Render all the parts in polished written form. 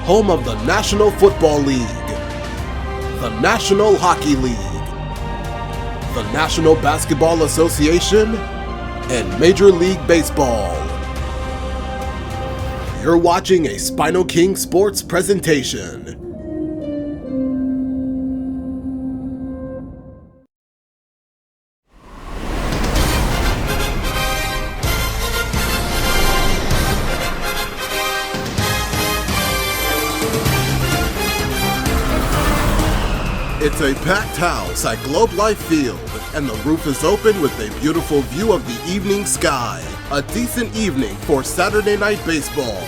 home of the National Football League, the National Hockey League, the National Basketball Association, and Major League Baseball. You're watching a SpinoKing Sports presentation. It's a packed house at Globe Life Field, and the roof is open with a beautiful view of the evening sky. A decent evening for Saturday Night Baseball.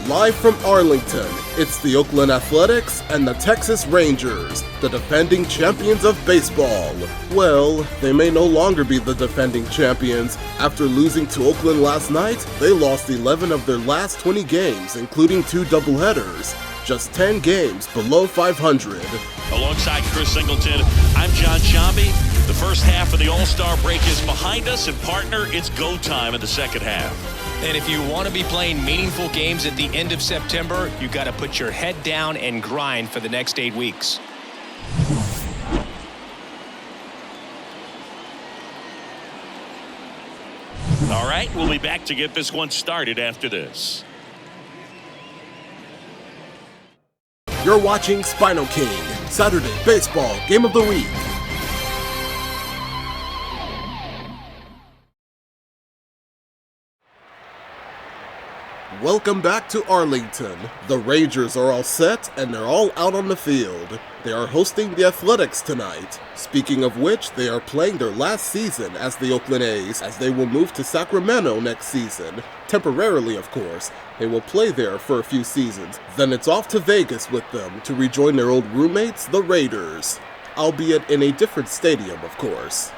Live from Arlington, it's the Oakland Athletics and the Texas Rangers, the defending champions of baseball. Well, they may no longer be the defending champions. After losing to Oakland last night, they lost 11 of their last 20 games, including 2 doubleheaders. Just 10 games below 500. Alongside Chris Singleton, I'm John Shambi. The first half of the All-Star break is behind us, and partner, it's go time in the second half. And if you want to be playing meaningful games at the end of September, you got to put your head down and grind for the next 8 weeks. All right, we'll be back to get this one started after this. You're watching SpinoKing, Saturday Baseball Game of the Week. Welcome back to Arlington. The Rangers are all set and they're all out on the field. They are hosting the Athletics tonight. Speaking of which, they are playing their last season as the Oakland A's, as they will move to Sacramento next season. Temporarily, of course. They will play there for a few seasons. Then it's off to Vegas with them to rejoin their old roommates, the Raiders. Albeit in a different stadium, of course.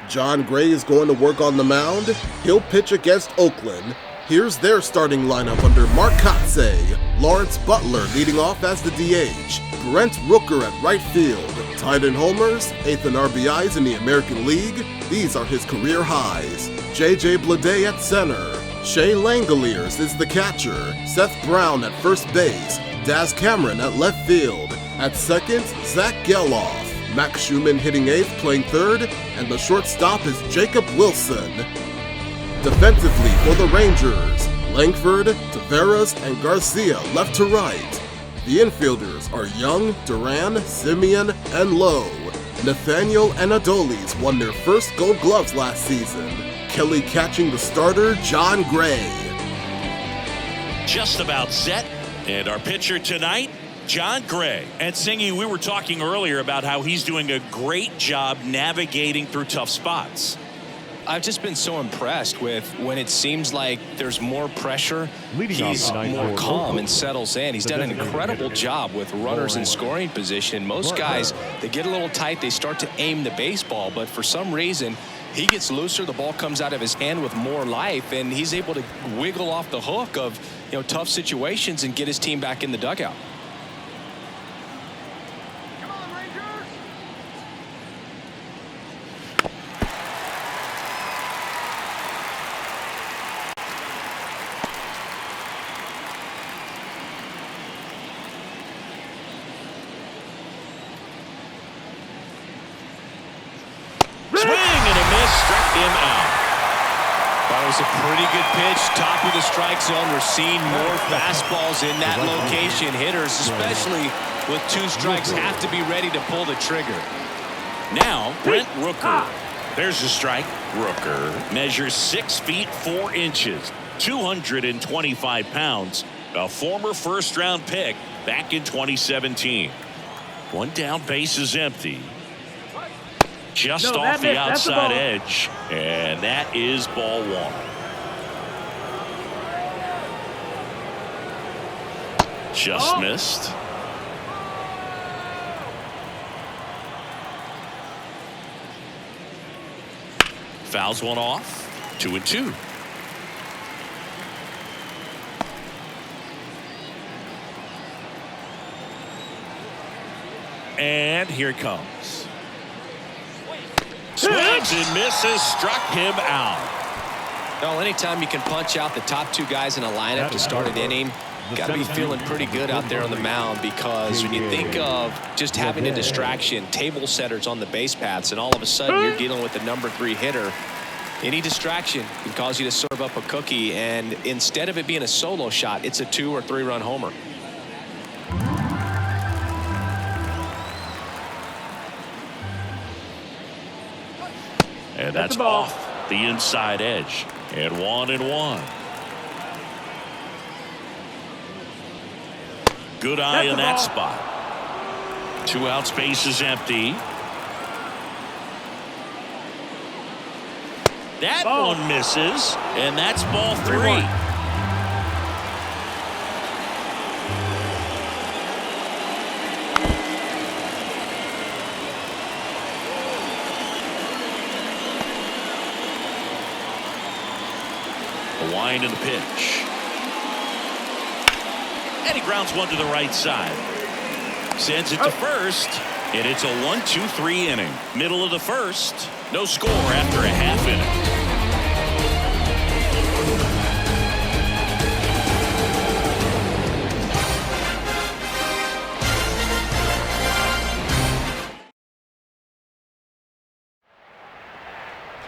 Jon Gray is going to work on the mound. He'll pitch against Oakland. Here's their starting lineup under Mark Kotsay. Lawrence Butler leading off as the DH. Brent Rooker at right field. Tied in homers, 8th in RBIs in the American League. These are his career highs. J.J. Bleday at center. Shea Langoliers is the catcher. Seth Brown at first base. Daz Cameron at left field. At second, Zach Geloff. Max Schumann hitting 8th, playing 3rd. And the shortstop is Jacob Wilson. Defensively for the Rangers, Langford, Taveras, and Garcia left to right. The infielders are Young, Duran, Simeon, and Lowe. Nathaniel and Adolis won their first Gold Gloves last season. Kelly catching the starter, Jon Gray. Just about set, and our pitcher tonight, Jon Gray. And Singy, we were talking earlier about how he's doing a great job navigating through tough spots. I've just been so impressed with when it seems like there's more pressure, he's more calm and settles in. He's done an incredible job with runners in scoring position. Most guys, they get a little tight, they start to aim the baseball, but for some reason, he gets looser, the ball comes out of his hand with more life, and he's able to wiggle off the hook of, tough situations and get his team back in the dugout. That was a pretty good pitch, top of the strike zone. We're seeing more fastballs in that location. Hitters, especially with 2 strikes, have to be ready to pull the trigger. Now, Brent Rooker. There's a strike. Rooker measures 6 feet 4 inches, 225 pounds, a former first-round pick back in 2017. One down, base is empty. Just off the outside edge, and that is ball 1. Just missed. Fouls one off. 2-2. And here it comes. Swings and misses, struck him out. Well, anytime you can punch out the top 2 guys in a lineup to start an inning, Got to be feeling pretty good out there on the mound, because when you think of just having a distraction, table setters on the base paths, and all of a sudden you're dealing with the number 3 hitter, any distraction can cause you to serve up a cookie, and instead of it being a solo shot, it's a 2 or 3 run homer. And that's off the inside edge. And 1-1. Good eye in that spot. 2 outs, base is empty. That one misses, and that's ball 3. A wind in the pitch. And he grounds one to the right side. Sends it to first, and it's a 1-2-3 inning. Middle of the first. No score after a half inning.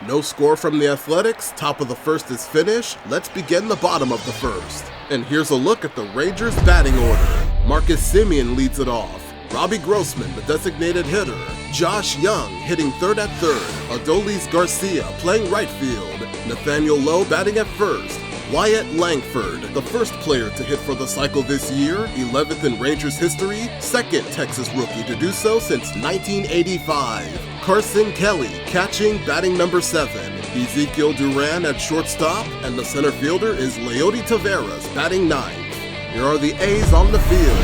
No score from the Athletics, top of the first is finished. Let's begin the bottom of the first. And here's a look at the Rangers' batting order. Marcus Semien leads it off. Robbie Grossman, the designated hitter. Josh Young hitting third at third. Adolis Garcia playing right field. Nathaniel Lowe batting at first. Wyatt Langford, the first player to hit for the cycle this year, 11th in Rangers history, second Texas rookie to do so since 1985. Carson Kelly catching, batting number 7. Ezekiel Duran at shortstop, and the center fielder is Leody Taveras batting 9th. Here are the A's on the field.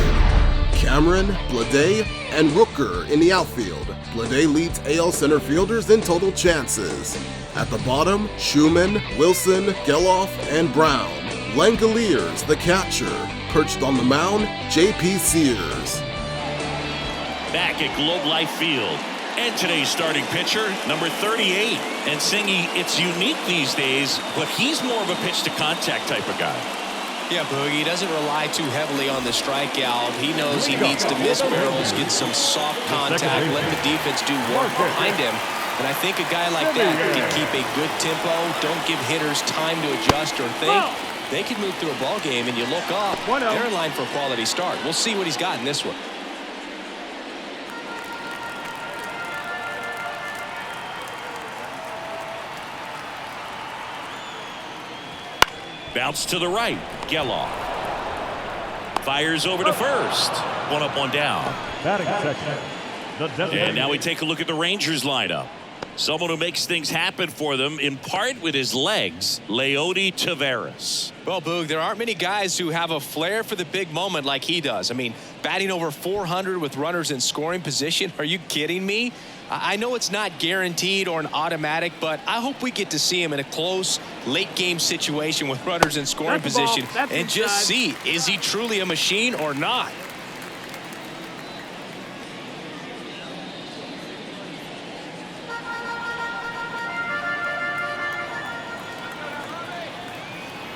Cameron, Blade, and Rooker in the outfield. Blade leads AL center fielders in total chances. At the bottom, Schumann, Wilson, Geloff, and Brown. Langoliers, the catcher. Perched on the mound, J.P. Sears. Back at Globe Life Field. And today's starting pitcher, number 38. And Singy, it's unique these days, but he's more of a pitch-to-contact type of guy. Yeah, Boogie doesn't rely too heavily on the strikeout. He knows he needs to miss barrels, get some soft contact, let the defense do work behind him. And I think a guy like that can keep a good tempo, don't give hitters time to adjust or think. They can move through a ball game, and you look up, they're in line for a quality start. We'll see what he's got in this one. Bounce to the right. Geloff fires over to first. 1 up, 1 down. And now we take a look at the Rangers lineup. Someone who makes things happen for them, in part with his legs, Leody Taveras. Well, Boog, there aren't many guys who have a flair for the big moment like he does. I mean, batting over 400 with runners in scoring position. Are you kidding me? I know it's not guaranteed or an automatic, but I hope we get to see him in a close, late-game situation with runners in scoring position and just see, is he truly a machine or not?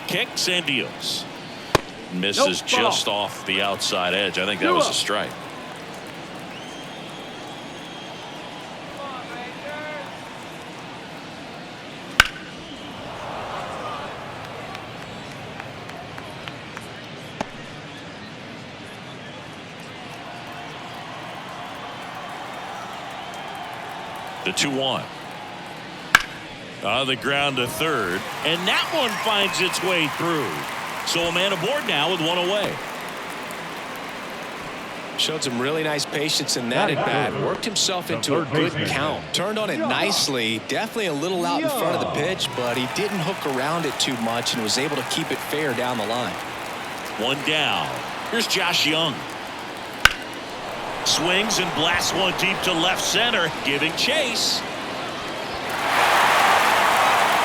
Kicks and deals. Misses just off the outside edge. I think that was a strike. The 2-1. On the ground to third, and that one finds its way through. So a man aboard now with 1 away. Showed some really nice patience in that at bat. Worked himself into a good count. Turned on it nicely. Definitely a little out in front of the pitch, but he didn't hook around it too much and was able to keep it fair down the line. 1 down. Here's Josh Young. Swings and blasts one deep to left center, giving chase.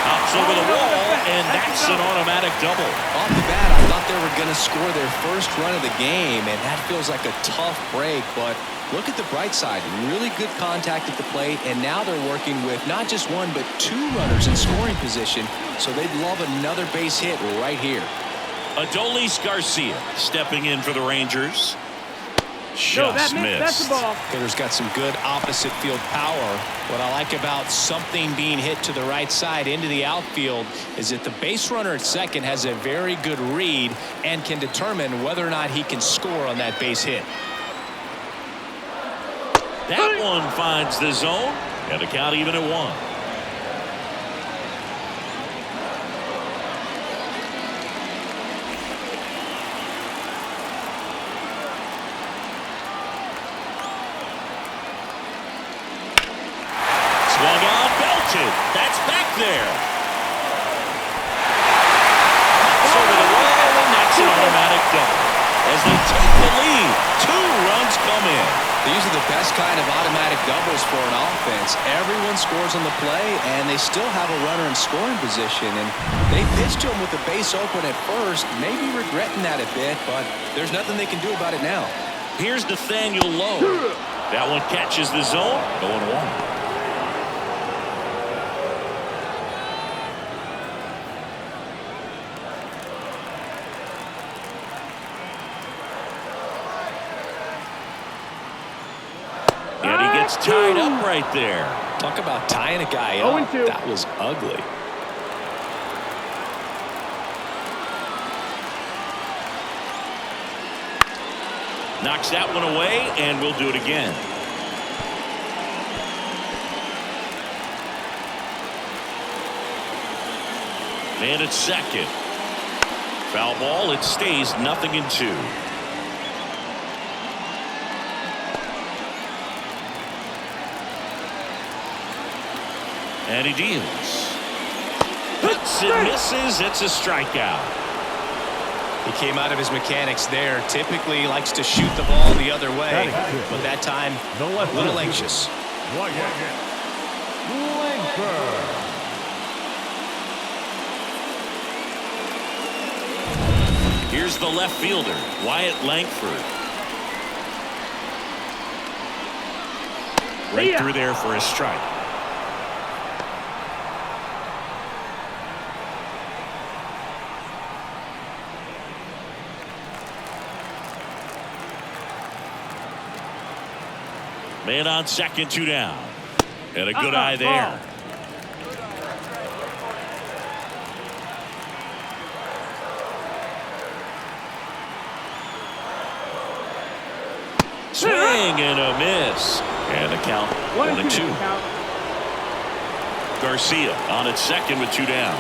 Hops over the wall, and that's an automatic double. Off the bat, I thought they were going to score their first run of the game, and that feels like a tough break. But look at the bright side. Really good contact at the plate, and now they're working with not just 1, but 2 runners in scoring position, so they'd love another base hit right here. Adolis Garcia stepping in for the Rangers. Just missed. That's the ball. Hitter's got some good opposite field power. What I like about something being hit to the right side into the outfield is that the base runner at second has a very good read and can determine whether or not he can score on that base hit. That one finds the zone, and the count even at 1. Swung on, belted. That's back there. Pops over the wall, and that's an automatic double. As they take the lead, 2 runs come in. These are the best kind of automatic doubles for an offense. Everyone scores on the play, and they still have a runner in scoring position. And they pitched to him with the base open at first, maybe regretting that a bit, but there's nothing they can do about it now. Here's Nathaniel Lowe. That one catches the zone, 0-1. And he gets tied up right there. Talk about tying a guy up. That was ugly. Knocks that one away, and we'll do it again. Man at second. Foul ball. It stays 0-2. And he deals. Hits and misses. It's a strikeout. He came out of his mechanics there. Typically he likes to shoot the ball the other way, but that time a little anxious. Here's the left fielder, Wyatt Langford. Right through there for a strike. Man on second, 2 down. And a good eye there. Swing and a miss. And a count 1-2. Garcia on at second with 2 down.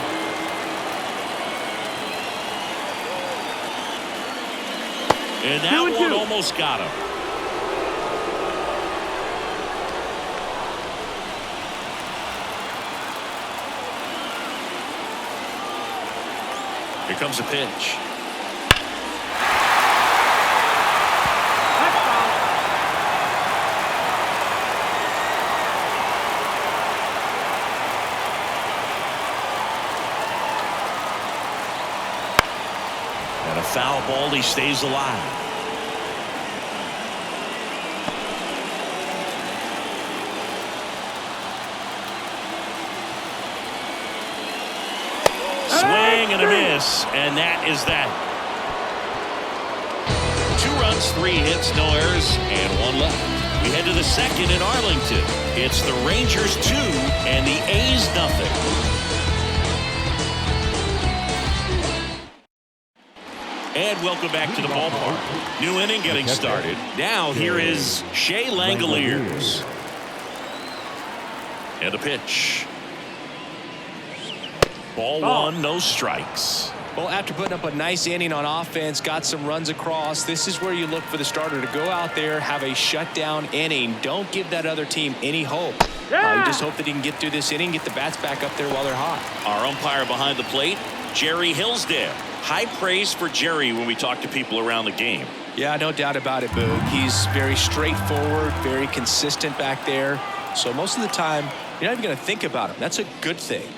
And that one almost got him. Here comes a pitch. And a foul ball. He stays alive. Swing and a miss, and that is that. 2 runs, 3 hits, no errors, and 1 left. We head to the second in Arlington. It's the Rangers 2 and the A's 0. And welcome back to the ballpark. New inning getting started. Now here is Shea Langoliers. And a pitch. Ball 1, no strikes. Well, after putting up a nice inning on offense, got some runs across, this is where you look for the starter to go out there, have a shutdown inning. Don't give that other team any hope. You just hope that he can get through this inning, get the bats back up there while they're hot. Our umpire behind the plate, Jerry Hillsdale. High praise for Jerry when we talk to people around the game. Yeah, no doubt about it, Boog. He's very straightforward, very consistent back there. So most of the time, you're not even going to think about him. That's a good thing.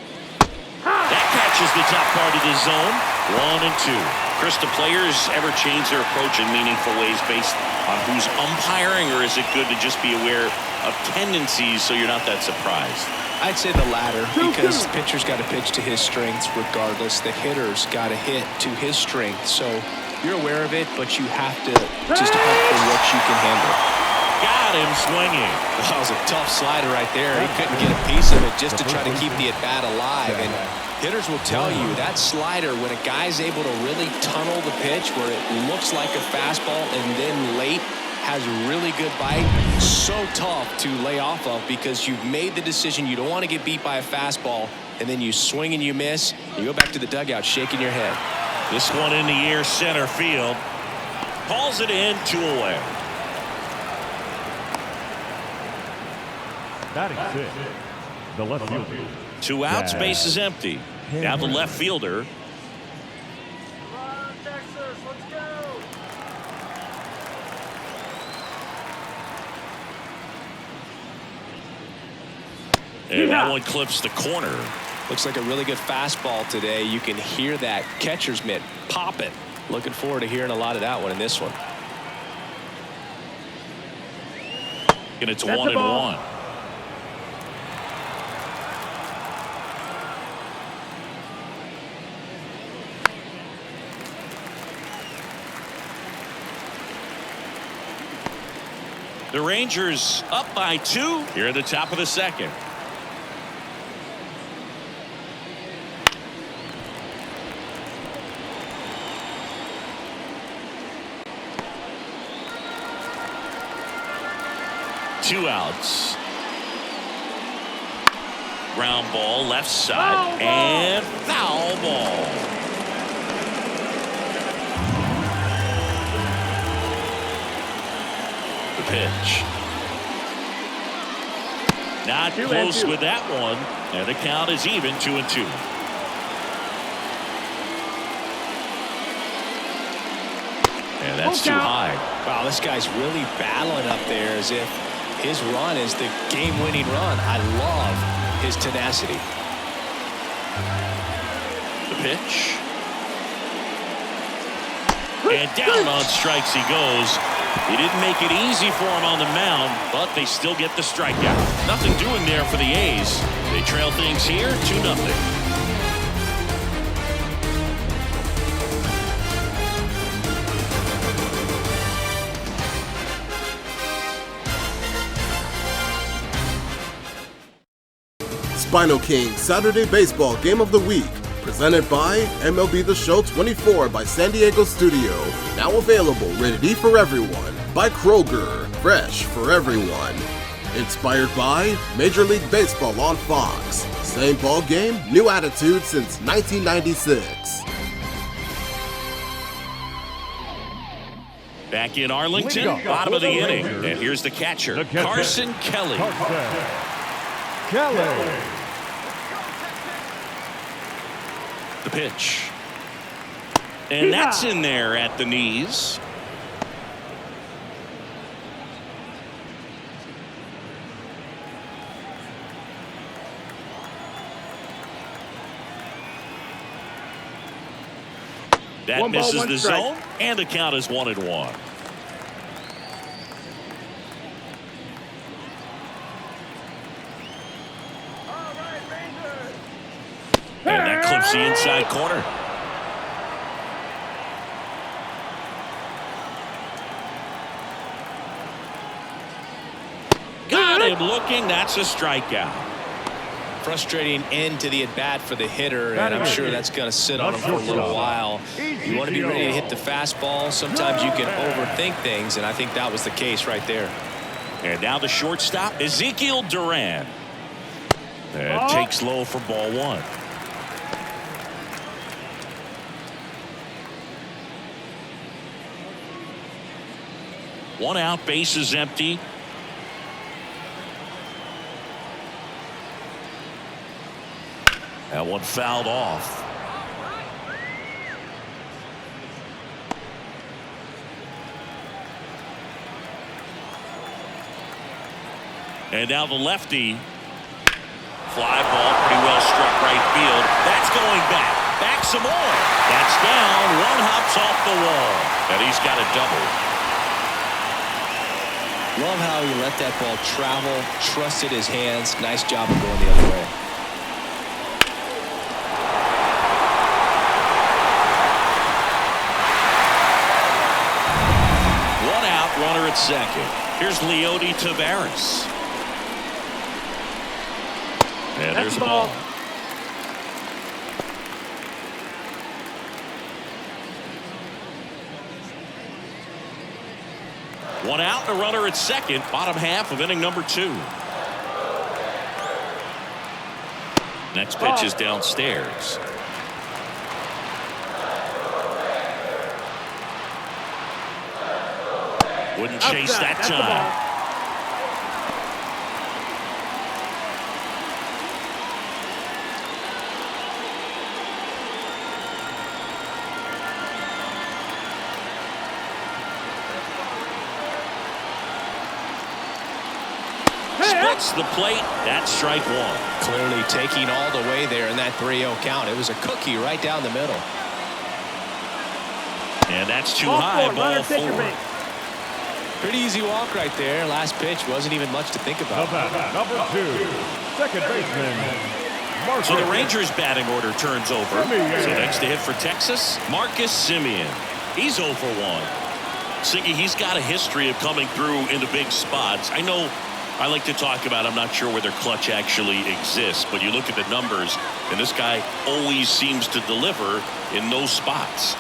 That catches the top part of the zone. 1-2. Chris, do players ever change their approach in meaningful ways based on who's umpiring, or is it good to just be aware of tendencies so you're not that surprised? I'd say the latter, because the pitcher's got to pitch to his strengths regardless. The hitter's got to hit to his strength. So you're aware of it, but you have to just hunt for what you can handle. Got him swinging. That was a tough slider right there. He couldn't get a piece of it just to try to keep the at-bat alive. And hitters will tell you that slider, when a guy's able to really tunnel the pitch where it looks like a fastball and then late has a really good bite, so tough to lay off of because you've made the decision you don't want to get beat by a fastball, and then you swing and you miss. You go back to the dugout shaking your head. This one in the air, center field. Calls it in, 2 away. Batting six, the left fielder. 2 outs, base is empty. Now the left fielder. And that one clips the corner. Looks like a really good fastball today. You can hear that catcher's mitt pop it. Looking forward to hearing a lot of that one in this one. And it's 1-1. The Rangers up by 2 here at the top of the second. Two outs. Ground ball left side and foul ball. The pitch. Not close with that one, and the count is even 2-2. And that's too high. Wow, this guy's really battling up there as if his run is the game-winning run. I love his tenacity. The pitch. And down on strikes he goes. He didn't make it easy for him on the mound, but they still get the strikeout. Nothing doing there for the A's. They trail things here 2-0. SpinoKing Saturday Baseball Game of the Week, presented by MLB The Show 24 by San Diego Studio. Now available, rated E for everyone, by Kroger, fresh for everyone. Inspired by Major League Baseball on Fox. Same ball game, new attitude since 1996. Back in Arlington, bottom of the inning. And here's the catcher, Carson Kelly. The pitch. And that's in there at the knees. That misses the zone, and the count is 1-1. And that clips the inside corner. Got him looking. That's a strikeout. Frustrating end to the at-bat for the hitter, and I'm sure that's going to sit on him for a little while. You want to be ready to hit the fastball. Sometimes you can overthink things, and I think that was the case right there. And now the shortstop, Ezekiel Duran. And takes low for ball 1. One out, base is empty. That one fouled off. And now the lefty. Fly ball, pretty well struck right field. That's going back. Back some more. That's down. One hops off the wall. And he's got a double. Love how he let that ball travel, trusted his hands. Nice job of going the other way. One out, runner at second. Here's Leody Taveras. And there's the ball. One out, and a runner at second, bottom half of inning number 2. Next pitch is downstairs. Wouldn't chase that time. Splits the plate. That's strike 1. Clearly taking all the way there in that 3-0 count. It was a cookie right down the middle. And that's too high. Ball 4. Pretty easy walk right there. Last pitch wasn't even much to think about. Number 2, second baseman. So the Rangers' batting order turns over. So next to hit for Texas, Marcus Semien. He's 0 for 1. Siggy, he's got a history of coming through into big spots. I know I like to talk about, I'm not sure whether clutch actually exists, but you look at the numbers, and this guy always seems to deliver in those spots.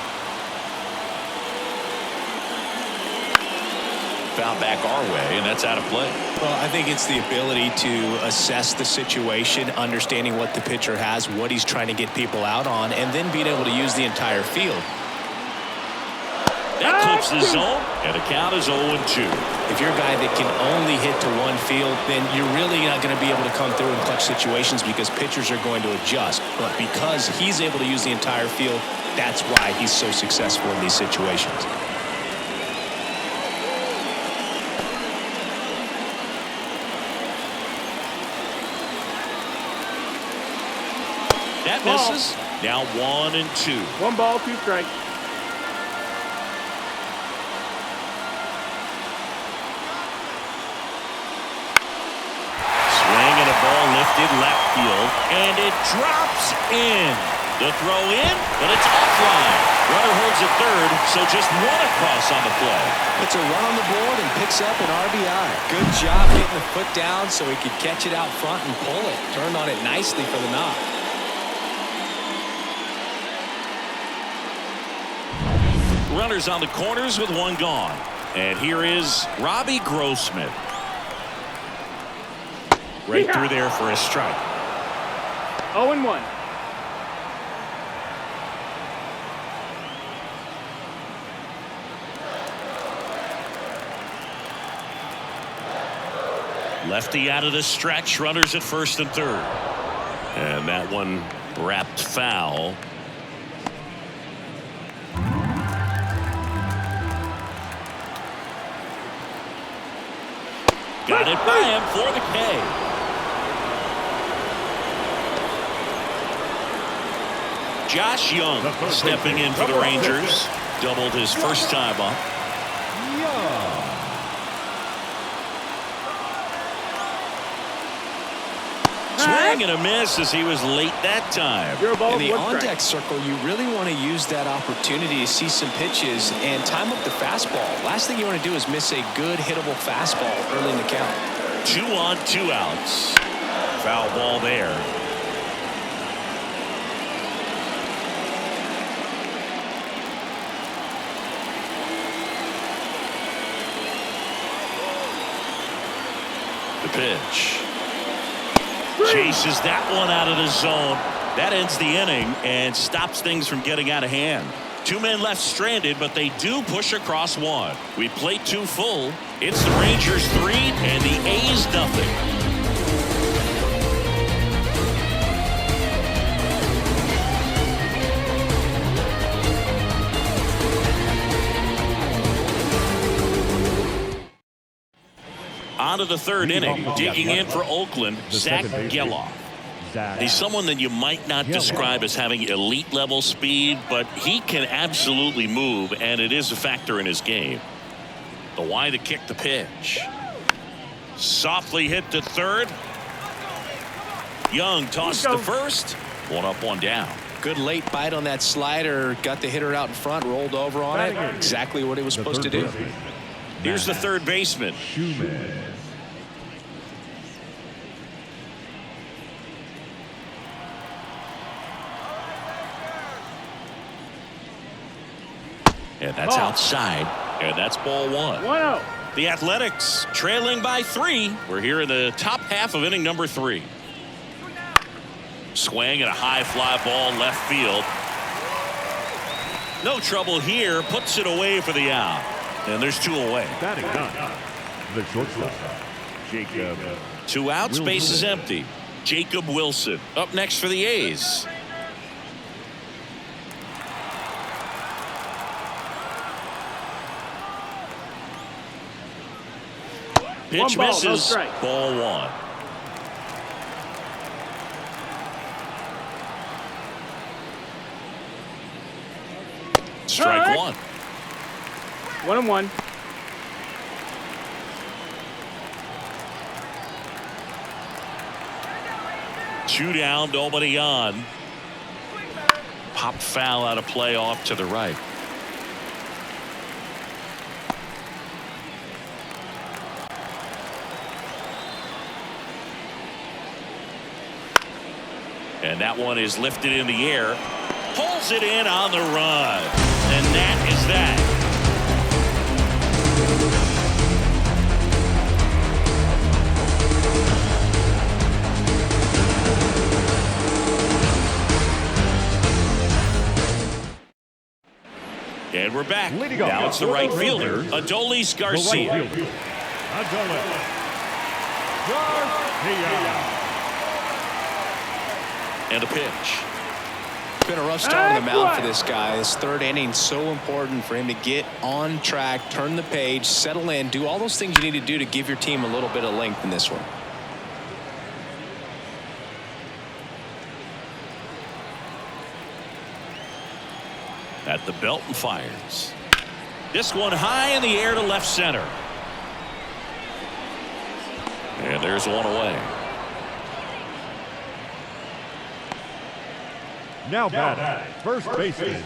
Foul back our way, and that's out of play. Well, I think it's the ability to assess the situation, understanding what the pitcher has, what he's trying to get people out on, and then being able to use the entire field. That clips the zone, and the count is 0-2. If you're a guy that can only hit to one field, then you're really not going to be able to come through in clutch situations because pitchers are going to adjust. But because he's able to use the entire field, that's why he's so successful in these situations. That misses. Now 1-2. 1 ball, 2 strikes. Lifted left field, and it drops in. The throw in, but it's offline. Runner holds at third, so just 1 across on the play. Puts a run on the board and picks up an RBI. Good job getting the foot down so he could catch it out front and pull it. Turned on it nicely for the knock. Runners on the corners with 1 gone. And here is Robbie Grossman. Right through there for a strike. 0-1. Lefty out of the stretch. Runners at first and third. And that one wrapped foul. Got it by him for the K. Josh Young stepping in for the Rangers. Doubled his first time up. Swing and a miss as he was late that time. In the on-deck circle, you really want to use that opportunity to see some pitches and time up the fastball. Last thing you want to do is miss a good hittable fastball early in the count. 2 on, 2 outs. Foul ball there. The pitch. Chases that one out of the zone. That ends the inning and stops things from getting out of hand. 2 men left stranded, but they do push across 1. We played 2 full. It's the Rangers 3 and the A's nothing. On to the 3rd inning. Digging in for Oakland, Zach Geloff. He's someone that you might not describe as having elite level speed, but he can absolutely move, and it is a factor in his game. The Y to kick the pitch. Softly hit to third. Young tossed to first. One up, one down. Good late bite on that slider. Got the hitter out in front, rolled over on it. Exactly what he was supposed to do. Here's the third baseman. And that's outside. And that's ball one. 1-0. The Athletics trailing by 3. We're here in the top half of inning number 3. Swing and a high fly ball left field. No trouble here. Puts it away for the out. And there's 2 away. Batting done. The shortstop, Jacob. 2 outs. Base is empty. Jacob Wilson up next for the A's. Pitch misses. No strike. Ball 1. Strike 1. 1-1. Two down, nobody on. Pop foul out of play off to the right. And that one is lifted in the air. Pulls it in on the run. And that is that. And we're back. Now it's the right fielder, Adolis Garcia. And a pitch. It's been a rough start on the mound for this guy. This third inning so important for him to get on track, turn the page, settle in, do all those things you need to do to give your team a little bit of length in this one. At the belt and fires. This one high in the air to left center. And there's one away. Now batting, first baseman,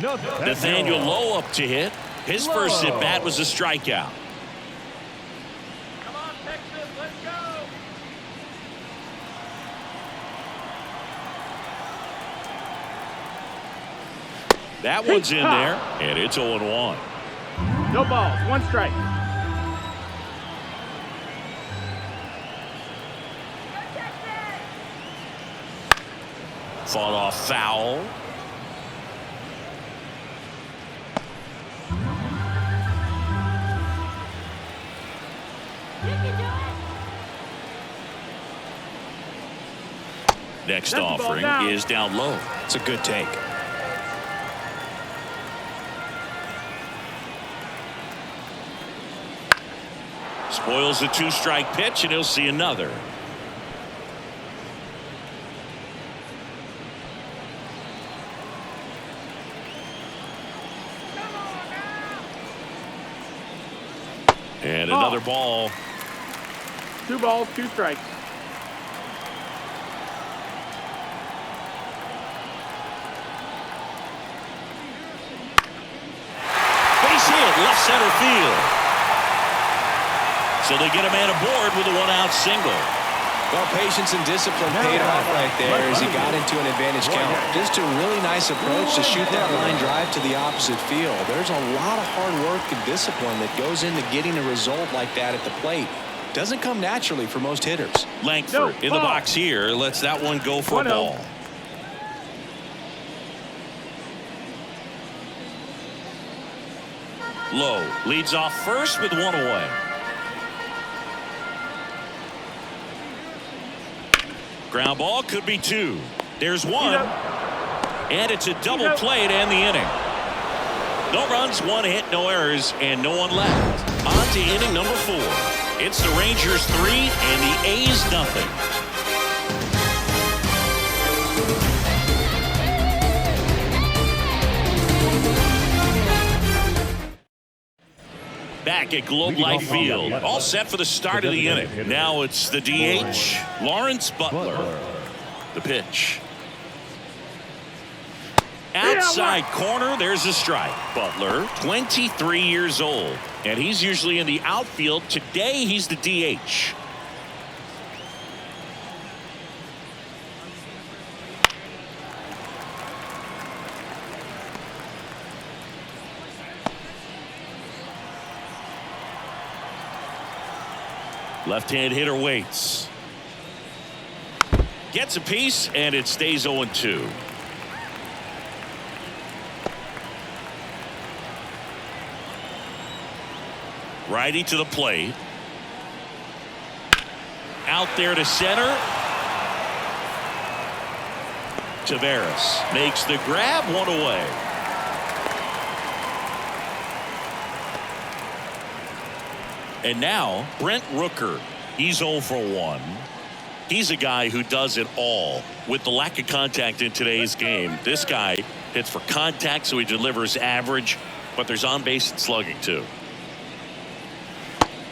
Nathaniel Lowe up to hit. His first at bat was a strikeout. Come on, Texas, let's go. That one's in there, and it's 0-1. No balls, 1 strike. Fought off foul. Next offering is down low. It's a good take. Spoils the 2-strike pitch, and he'll see another. And another ball. 2 balls, 2 strikes. Base hit, left center field. So they get a man aboard with a 1-out single. Well, patience and discipline paid off right there as he got into an advantage count. Just a really nice approach to shoot that line drive to the opposite field. There's a lot of hard work and discipline that goes into getting a result like that at the plate. Doesn't come naturally for most hitters. Langford in the box here. Lets that one go for a ball. Lowe leads off first with 1 away. Ground ball could be 2. There's 1. And it's a double play to end the inning. No runs, 1 hit, no errors, and no one left. On to inning number 4. It's the Rangers 3 and the A's nothing. Back at Globe Life Field, all set for the start of the inning. Now it's the DH, Lawrence Butler. The pitch. Outside corner, there's a strike. Butler, 23 years old, and he's usually in the outfield. Today, he's the DH. Left-hand hitter waits. Gets a piece, and it stays 0-2. Righty to the plate. Out there to center. Taveras makes the grab, one away. And now Brent Rooker. He's 0 for 1. He's a guy who does it all. With the lack of contact in today's game, this guy hits for contact, so he delivers average, but there's on base and slugging too.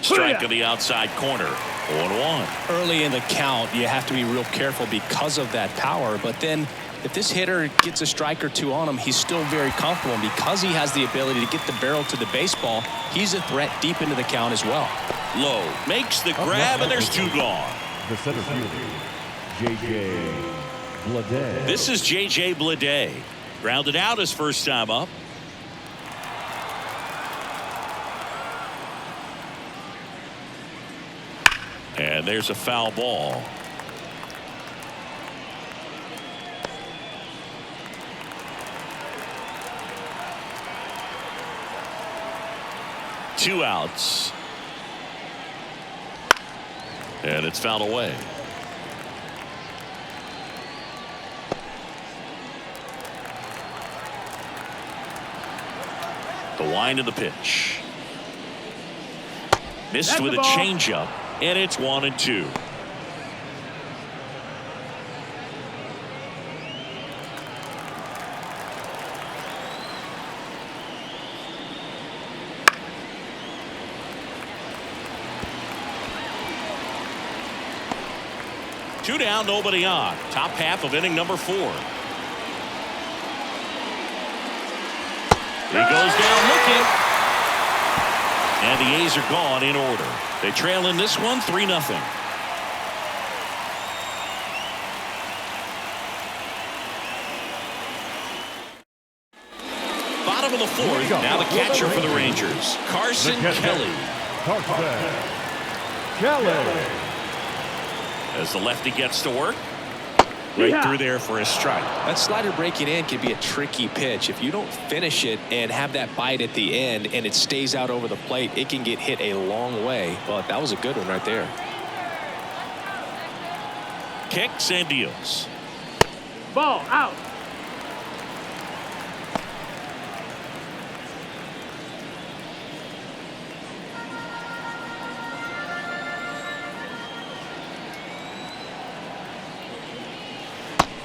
Strike on the outside corner. 0-1. Early in the count, you have to be real careful because of that power. But then if this hitter gets a strike or two on him, he's still very comfortable. And because he has the ability to get the barrel to the baseball, he's a threat deep into the count as well. Low makes the grab, and there's 2 gone. The center fielder, J.J. Bleday. This is J.J. Bleday. Grounded out his first time up. And there's a foul ball. Two outs. And it's fouled away. The wind of the pitch. Missed with a changeup. And it's 1-2. Two down, nobody on. Top half of inning number 4. He goes down looking. And the A's are gone in order. They trail in this one 3-0. Bottom of the 4th. Now the catcher for the Rangers, Carson Kelly. As the lefty gets to work. Right through there for a strike. That slider breaking in can be a tricky pitch. If you don't finish it and have that bite at the end and it stays out over the plate, it can get hit a long way. But that was a good one right there. Kicks and deals. Ball out.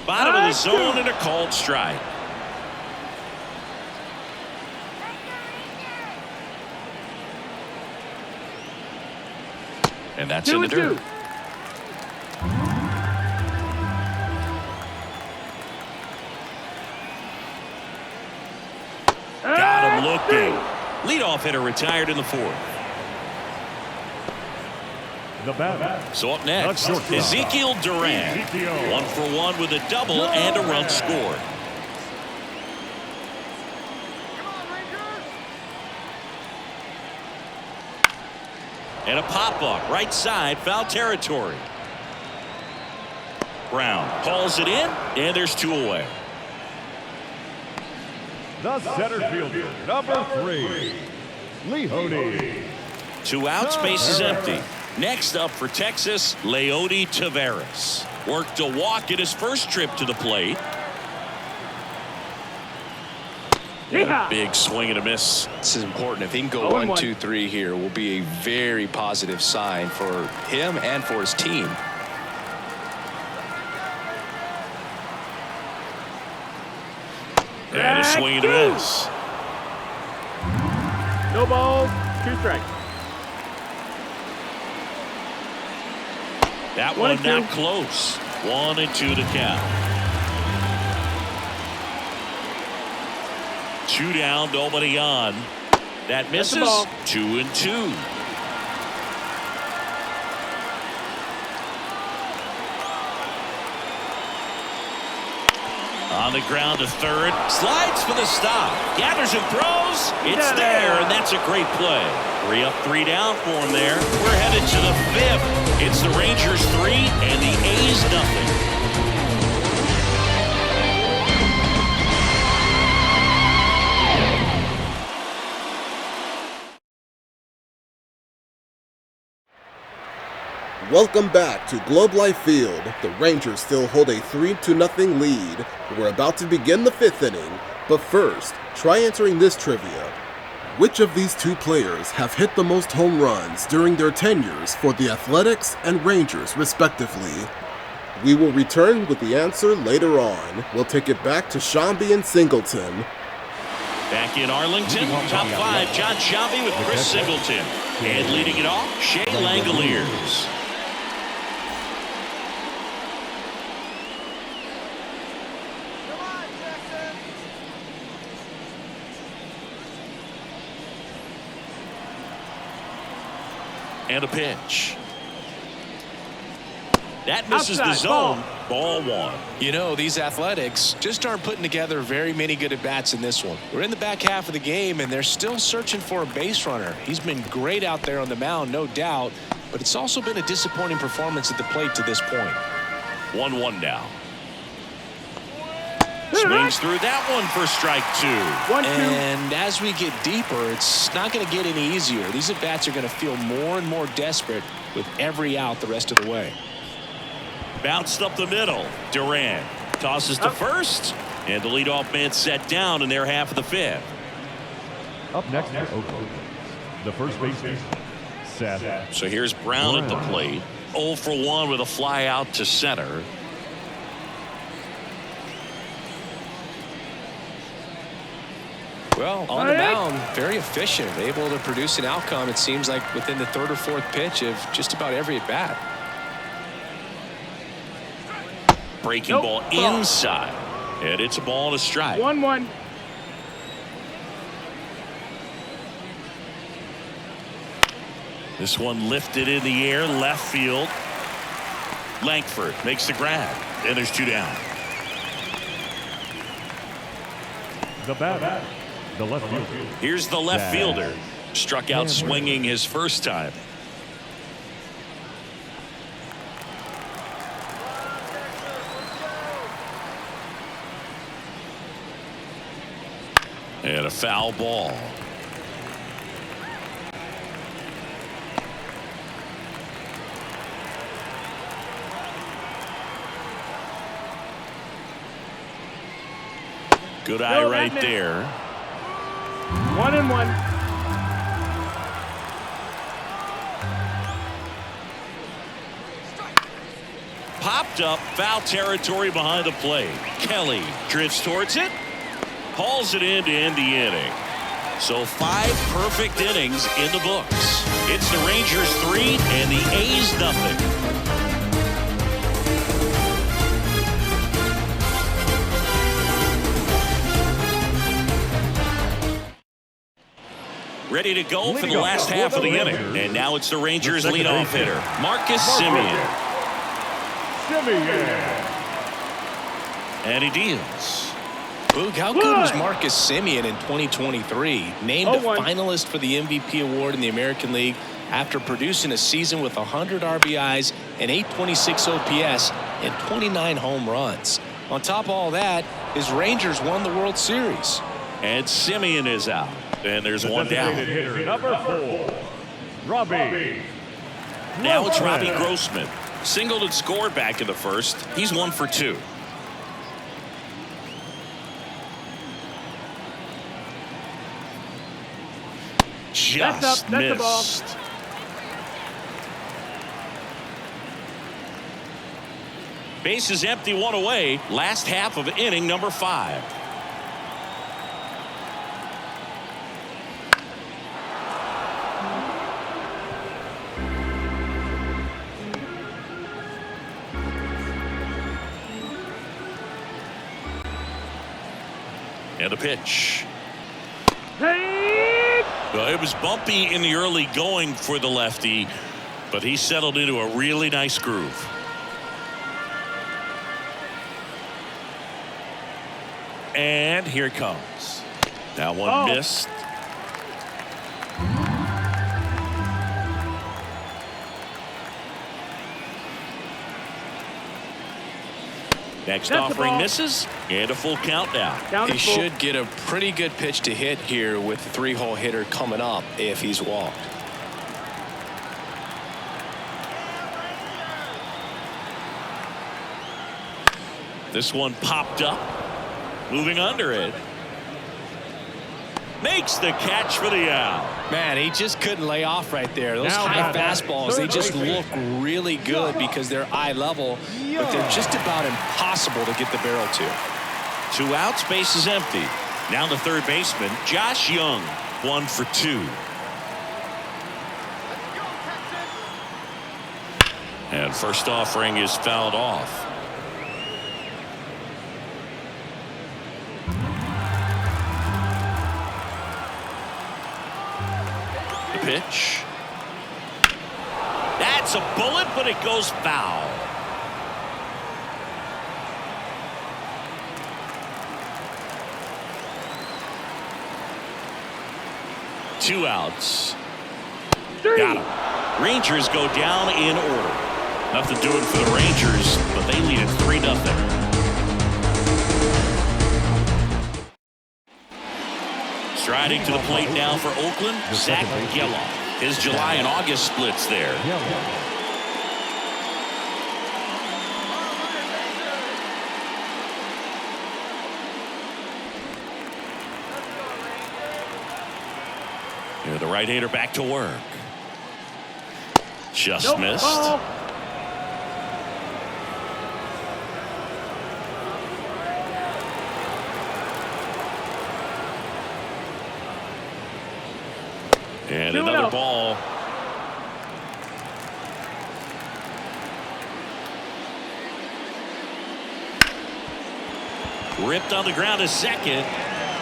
Bottom of the zone and a called strike. And that's in the dirt. Got him looking. Leadoff hitter retired in the 4th. So up next, Ezekiel Duran. 1 for 1 with a double and a run scored. And a pop-up right side, foul territory. Brown hauls it in, and there's 2 away. The center fielder, number 3, Leody. 2 outs, base is empty. Next up for Texas, Leody Taveras. Worked a walk in his first trip to the plate. Yeah. Big swing and a miss. This is important. If he can go 1, 2, 3 here, will be a very positive sign for him and for his team. And a swing and a miss. No balls, 2 strikes. That 1 one and not 2. close. 1-2 to count. 2 down, nobody on. That misses. 2-2. On the ground to third. Slides for the stop. Gathers and throws. It's there, and that's a great play. 3 up, 3 down for him there. We're headed to the 5th. It's the Rangers 3 and the A's nothing. Welcome back to Globe Life Field. The Rangers still hold a 3-0 lead. We're about to begin the 5th inning, but first, try answering this trivia. Which of these 2 players have hit the most home runs during their tenures for the Athletics and Rangers, respectively? We will return with the answer later on. We'll take it back to Shambi and Singleton. Back in Arlington, top 5, John Shambi with Chris Singleton. And leading it off, Shea Langoliers. And a pitch. That misses the zone. Ball 1. You know, these Athletics just aren't putting together very many good at-bats in this one. We're in the back half of the game, and they're still searching for a base runner. He's been great out there on the mound, no doubt, but it's also been a disappointing performance at the plate to this point. 1-1 now. Swings through that one for strike 2. 1-2. And as we get deeper, it's not going to get any easier. These at-bats are going to feel more and more desperate with every out the rest of the way. Bounced up the middle. Durant tosses to first, and the leadoff man set down in their half of the 5th. Up next for Oakland, the first baseman, Seth. So here's Brown at the plate. 0 for 1 with a fly out to center. Well, on the mound, very efficient, able to produce an outcome, it seems like, within the 3rd or 4th pitch of just about every at-bat. Breaking ball inside. And it's a ball and a strike. 1-1. This one lifted in the air, left field. Langford makes the grab. And there's 2 down. The batter, the left fielder. Here's the left fielder. Struck out swinging his first time. And a foul ball. Good eye right there. 1-1. Popped up, foul territory behind the plate. Kelly drifts towards it, hauls it in to end the inning. So 5 perfect innings in the books. It's the Rangers 3 and the A's nothing. Ready to go for the last half of the inning. And now it's the Rangers leadoff hitter, Marcus Semien. And he deals. Boog, how good was Marcus Semien in 2023? Named a finalist for the MVP award in the American League after producing a season with 100 RBIs and 826 OPS and 29 home runs. On top of all that, his Rangers won the World Series. And Semien is out. And there's 1 down. Hitter, number 4, Robbie. Now it's Robbie Grossman. Singled and scored back in the first. He's 1 for 2. Just missed. Base is empty, 1 away. Last half of inning number 5. And a pitch. Hey! Well, it was bumpy in the early going for the lefty, but he settled into a really nice groove. And here it comes. That one missed. Next offering misses, and a full count now. He should get a pretty good pitch to hit here with the 3-hole hitter coming up if he's walked. This one popped up, moving under it. Makes the catch for the out. Man, he just couldn't lay off right there. Those high fastballs, they just look really good because they're eye level, but they're just about impossible to get the barrel to. 2 outs, base is empty. Now the third baseman, Josh Young, 1 for 2. And first offering is fouled off. Pitch. That's a bullet, but it goes foul. Two outs. Got him. Rangers go down in order. Nothing doing for the Rangers, but they lead it 3-0. Striding to the plate now for Oakland, Zach Geloff. His July and August splits there. Here the right-hander back to work. Just missed. And another ball. Ripped on the ground to second.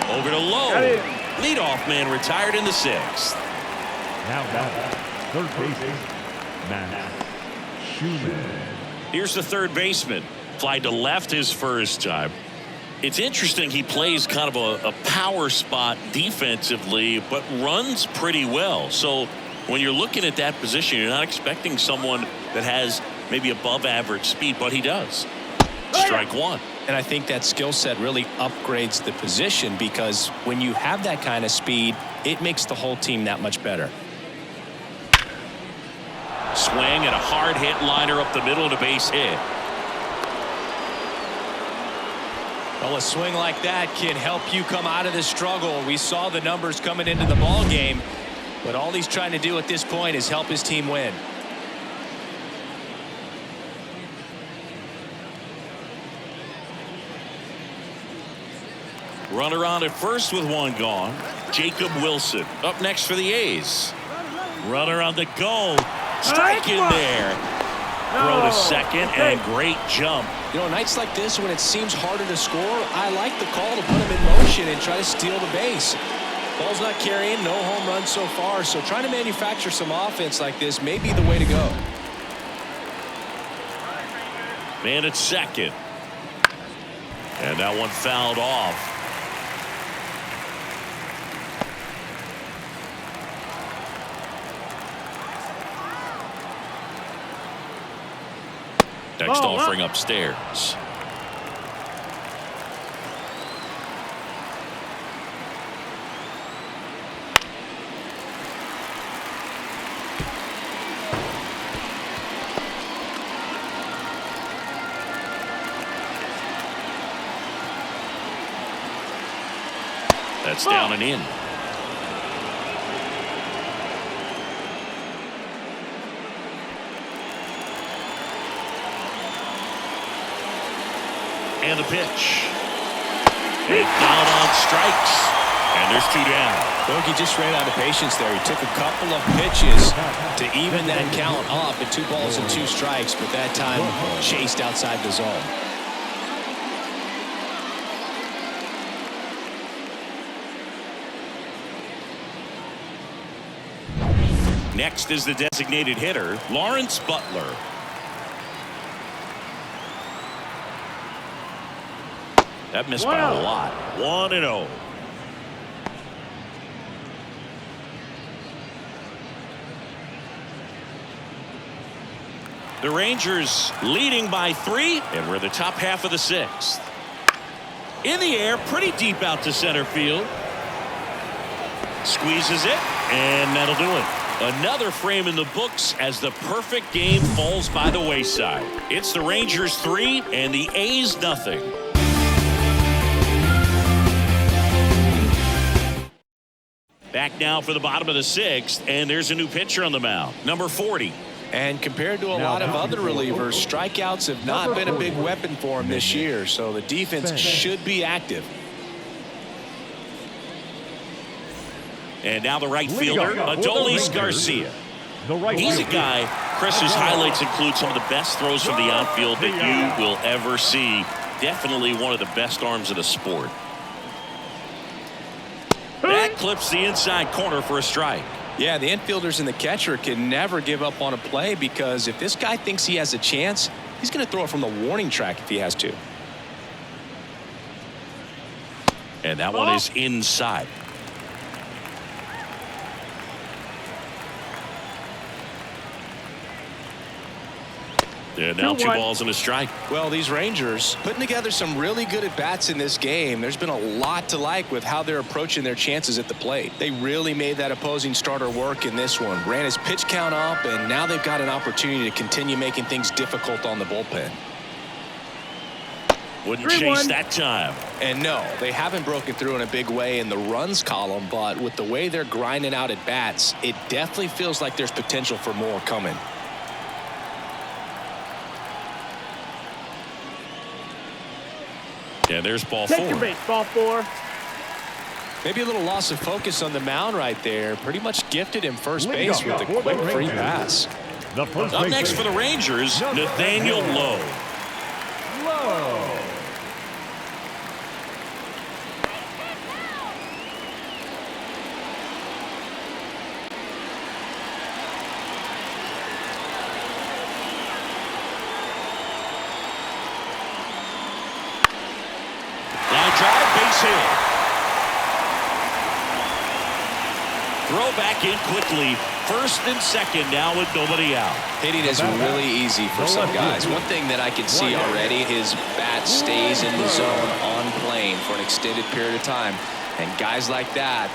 Over to Lowe. Leadoff man retired in the 6th. Now back, third baseman, Matt Schumann. Here's the third baseman. Fly to left his first time. It's interesting, he plays kind of a power spot defensively, but runs pretty well. So when you're looking at that position, you're not expecting someone that has maybe above average speed, but he does. Strike one. And I think that skill set really upgrades the position because when you have that kind of speed, it makes the whole team that much better. Swing and a hard hit liner up the middle and a base hit. Well, a swing like that can help you come out of this struggle. We saw the numbers coming into the ball game, but all he's trying to do at this point is help his team win. Runner on at first with one gone. Jacob Wilson up next for the A's. Runner on the go. Strike in there. Throw to second and great jump. You know, nights like this when it seems harder to score, I like the call to put him in motion and try to steal the base. Ball's not carrying, no home runs so far, so trying to manufacture some offense like this may be the way to go. Man at second. And that one fouled off. Next offering upstairs. That's down and in. And the pitch. And down on strikes. And there's 2 down. Bogey just ran out of patience there. He took a couple of pitches to even that count up at 2 balls and 2 strikes, but that time chased outside the zone. Next is the designated hitter, Lawrence Butler. That missed by a lot. 1-0. The Rangers leading by 3, and we're the top half of the 6th. In the air, pretty deep out to center field. Squeezes it, and that'll do it. Another frame in the books as the perfect game falls by the wayside. It's the Rangers 3 and the A's nothing. Back now for the bottom of the 6th, and there's a new pitcher on the mound, number 40. And compared to a lot of other relievers, strikeouts have not been a big weapon for him this year, so the defense should be active. And now the right fielder, Adolis Garcia. He's a guy, Chris's highlights include some of the best throws from the outfield that you will ever see. Definitely one of the best arms of the sport. That clips the inside corner for a strike. Yeah, the infielders and the catcher can never give up on a play, because if this guy thinks he has a chance, he's going to throw it from the warning track if he has to. And that one is inside. And now 2 balls and a strike. Well, these Rangers putting together some really good at-bats in this game. There's been a lot to like with how they're approaching their chances at the plate. They really made that opposing starter work in this one. Ran his pitch count up, and now they've got an opportunity to continue making things difficult on the bullpen. Wouldn't chase that time. And no, they haven't broken through in a big way in the runs column, but with the way they're grinding out at-bats, it definitely feels like there's potential for more coming. Yeah, there's ball 4. Take your base, ball 4. Maybe a little loss of focus on the mound right there. Pretty much gifted him first base with a quick free pass. Up next for the Rangers, Nathaniel Lowe. Drive, base hit. Throw back in quickly. First and second now with nobody out. Hitting is really easy for some guys. One thing that I can see already, his bat stays in the zone on plane for an extended period of time. And guys like that,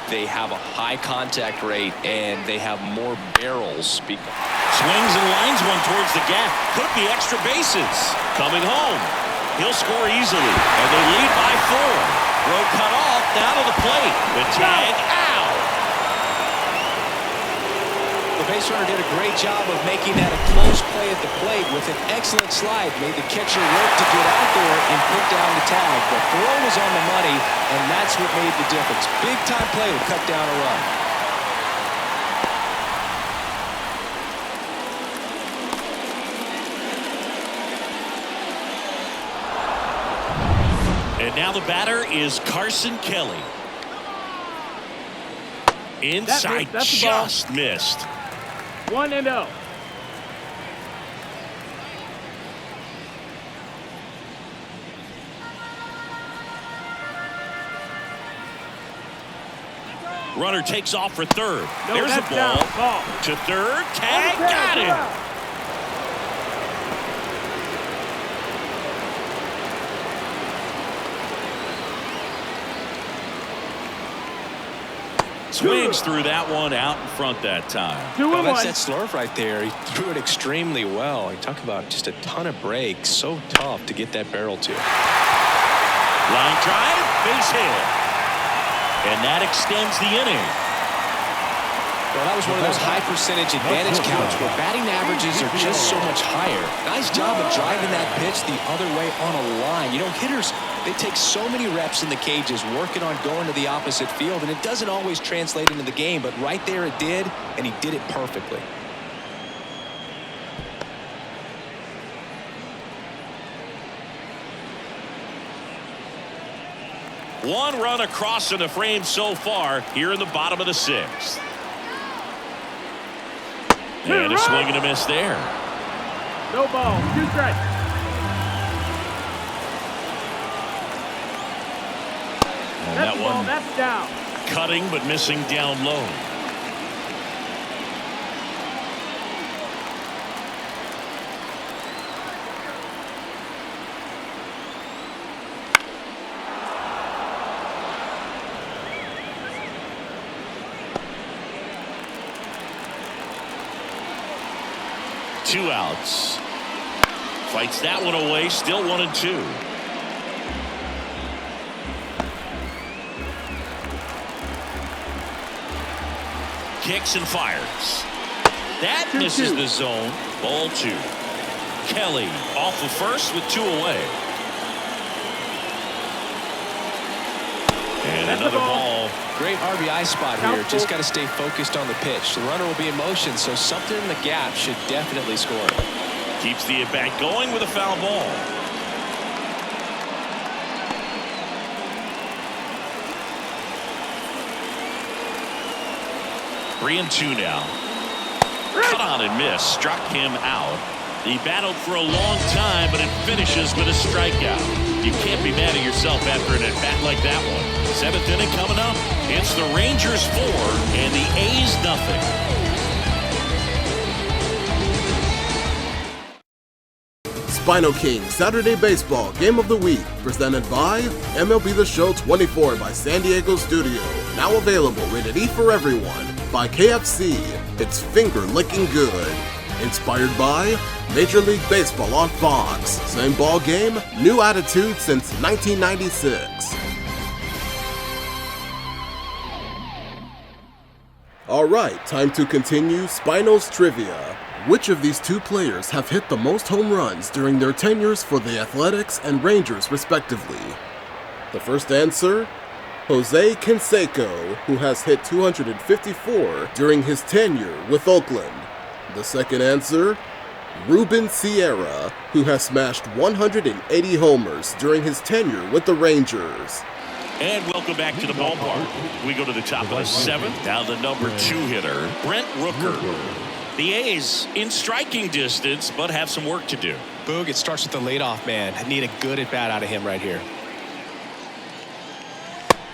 they have a high contact rate and they have more barrels. Swings and lines one towards the gap. Could be extra bases. Coming home. He'll score easily, and they lead by 4. Throw cut off, down to the plate. The tag out. The base runner did a great job of making that a close play at the plate with an excellent slide. Made the catcher work to get out there and put down the tag. The throw was on the money, and that's what made the difference. Big time play to cut down a run. And now the batter is Carson Kelly. Inside, just missed. 1-0. Runner takes off for third. There's a ball. To third. Tag. Got him. Swings through that one out in front that time. Well, that's that slurve right there. He threw it extremely well. He talked about just a ton of breaks. So tough to get that barrel to. Line drive, base hit. And that extends the inning. Well, that was one of those high percentage advantage counts where batting averages are just so much higher. Nice job of driving that pitch the other way on a line. You know, hitters, they take so many reps in the cages working on going to the opposite field, and it doesn't always translate into the game, but right there it did, and he did it perfectly. One run across in the frame so far here in the bottom of the 6th. And a swing and a miss there. No ball. 2 strikes. And That's that the ball. one That's down. cutting but missing down low. Two outs. Fights that one away. Still 1-2. Kicks and fires. That misses the zone. Ball 2. Kelly off of first with 2 away. And That's another the ball. ball. Great RBI spot here. Just got to stay focused on the pitch. The runner will be in motion, so something in the gap should definitely score. Keeps the at-bat going with a foul ball. Three and 2 now. Cut on and miss. Struck him out. He battled for a long time, but it finishes with a strikeout. You can't be mad at yourself after an at-bat like that one. 7th inning coming up. It's the Rangers 4 and the A's nothing. SpinoKing Saturday Baseball Game of the Week, presented by MLB The Show 24 by San Diego Studio. Now available, rated E for everyone, by KFC. It's finger-licking good. Inspired by Major League Baseball on Fox. Same ball game, new attitude since 1996. Alright, time to continue Spino's Trivia. Which of these 2 players have hit the most home runs during their tenures for the Athletics and Rangers respectively? The first answer, Jose Canseco, who has hit 254 during his tenure with Oakland. The second answer, Ruben Sierra, who has smashed 180 homers during his tenure with the Rangers. And welcome back to the ballpark. We go to the top of the 7th. Now the number 2 hitter, Brent Rooker. The A's in striking distance, but have some work to do. Boog, it starts with the leadoff man. I need a good at-bat out of him right here.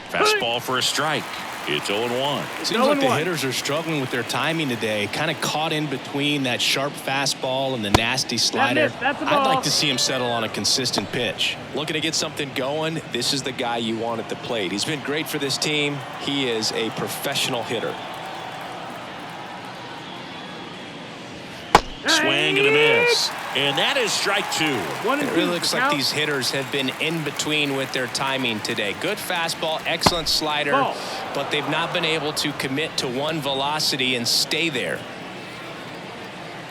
Fastball for a strike. It's 0-1. Seems like the hitters are struggling with their timing today. Kind of caught in between that sharp fastball and the nasty slider. That's a I'd ball. like to see him settle on a consistent pitch. Looking to get something going, this is the guy you want at the plate. He's been great for this team. He is a professional hitter. Swing and a miss. And that is strike 2. It really looks like these hitters have been in between with their timing today. Good fastball, excellent slider, but they've not been able to commit to one velocity and stay there.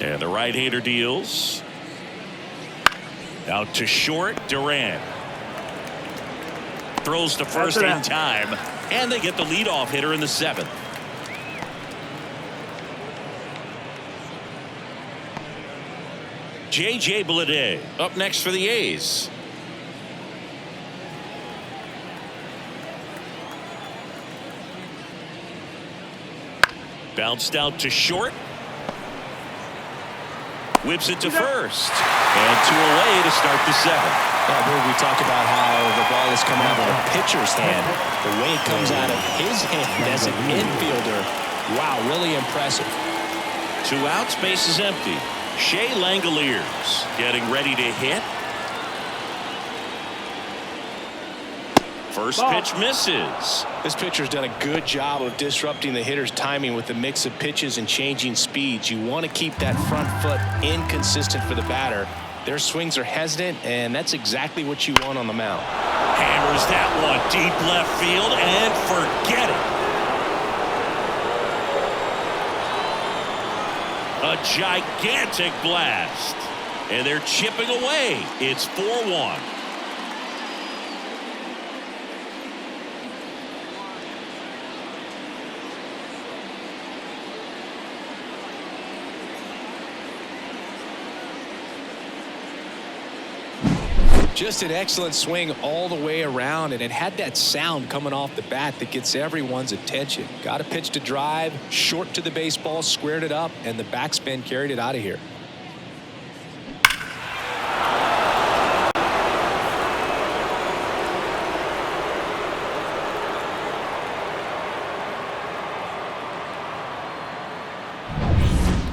And the right-hander deals. Out to short, Duran. Throws to first in time. And they get the leadoff hitter in the 7th. J.J. Bleday up next for the A's. Bounced out to short. Whips it to first. And 2 away to start the 7th. We talk about how the ball is coming out of a pitcher's hand. The way it comes out of his hand as an infielder. Wow, really impressive. 2 outs, base is empty. Shea Langoliers getting ready to hit. First pitch misses. This pitcher's done a good job of disrupting the hitter's timing with a mix of pitches and changing speeds. You want to keep that front foot inconsistent for the batter. Their swings are hesitant, and that's exactly what you want on the mound. Hammers that one deep left field and forget it. A gigantic blast. And they're chipping away. It's 4-1. Just an excellent swing all the way around, and it had that sound coming off the bat that gets everyone's attention. Got a pitch to drive, short to the baseball, squared it up, and the backspin carried it out of here.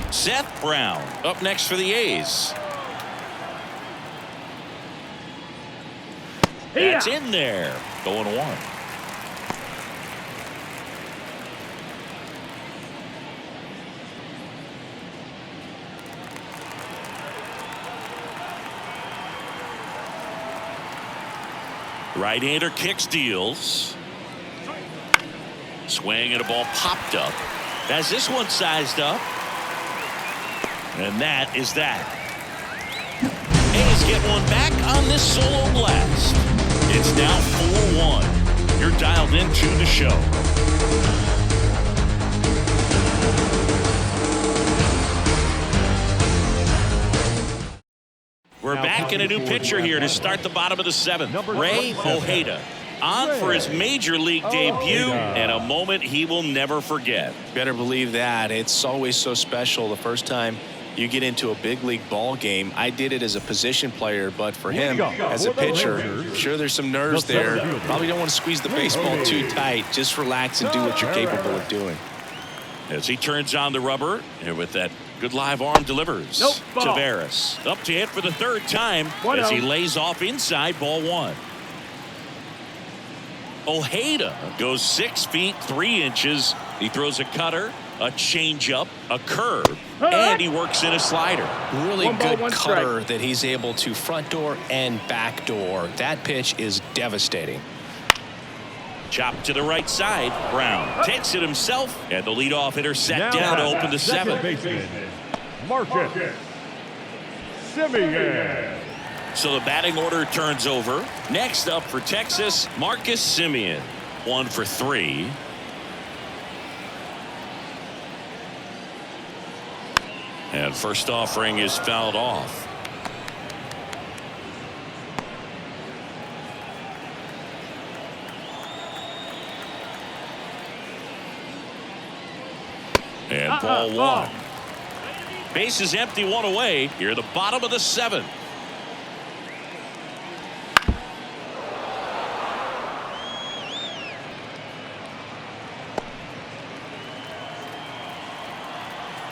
Seth Brown up next for the A's. That's in there. Going one. Right-hander kicks, deals. Swing and a ball popped up. Has this one sized up. And that is that. A's get one back on this solo blast. It's now 4-1. You're dialed into the show. We're back in a new pitcher here to start the bottom of the seventh. Ray Ojeda on for his major league debut and a moment he will never forget. Better believe that. It's always so special the first time you get into a big league ball game. I did it as a position player, but for him as a pitcher, I'm sure there's some nerves there. Probably don't want to squeeze the baseball too tight. Just relax and do what you're capable of doing. As he turns on the rubber, and with that good live arm delivers. Taveras up to hit for the third time as he lays off inside, ball one. Ojeda goes 6 feet 3 inches. He throws a cutter, a changeup, a curve, and he works in a slider. Really good cutter that he's able to front door and back door. That pitch is devastating. Chop to the right side. Brown takes it himself, and the leadoff hitter set down to open the seventh. Marcus Semien. So the batting order turns over. Next up for Texas, Marcus Semien. 1 for 3. And first offering is fouled off. And ball one. Base is empty, one away. Here, the bottom of the seventh.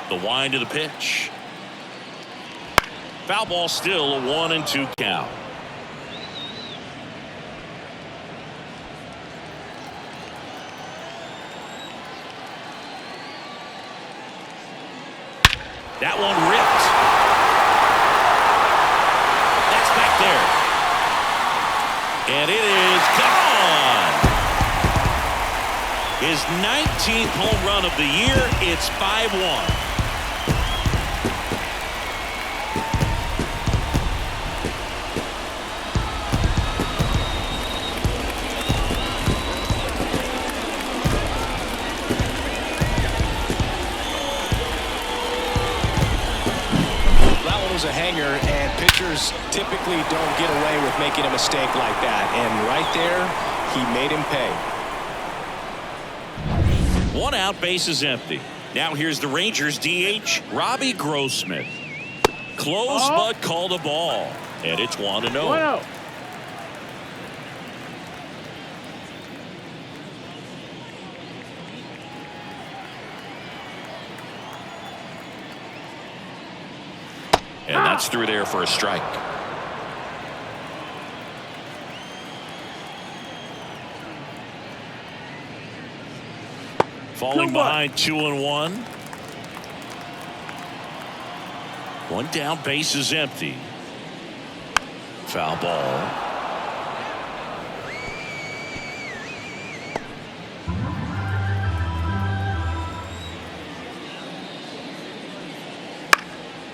The wind of the pitch. Foul ball, still a 1-2 count. That one ripped. That's back there. And it is gone. His 19th home run of the year. It's 5-1. A hanger, and pitchers typically don't get away with making a mistake like that, and right there he made him pay. 1 out, base is empty. Now here's the Rangers DH Robbie Grossman. Close but called a ball, and it's 1-0. And that's through there for a strike. Falling behind 2-1. 1 down, base is empty. Foul ball.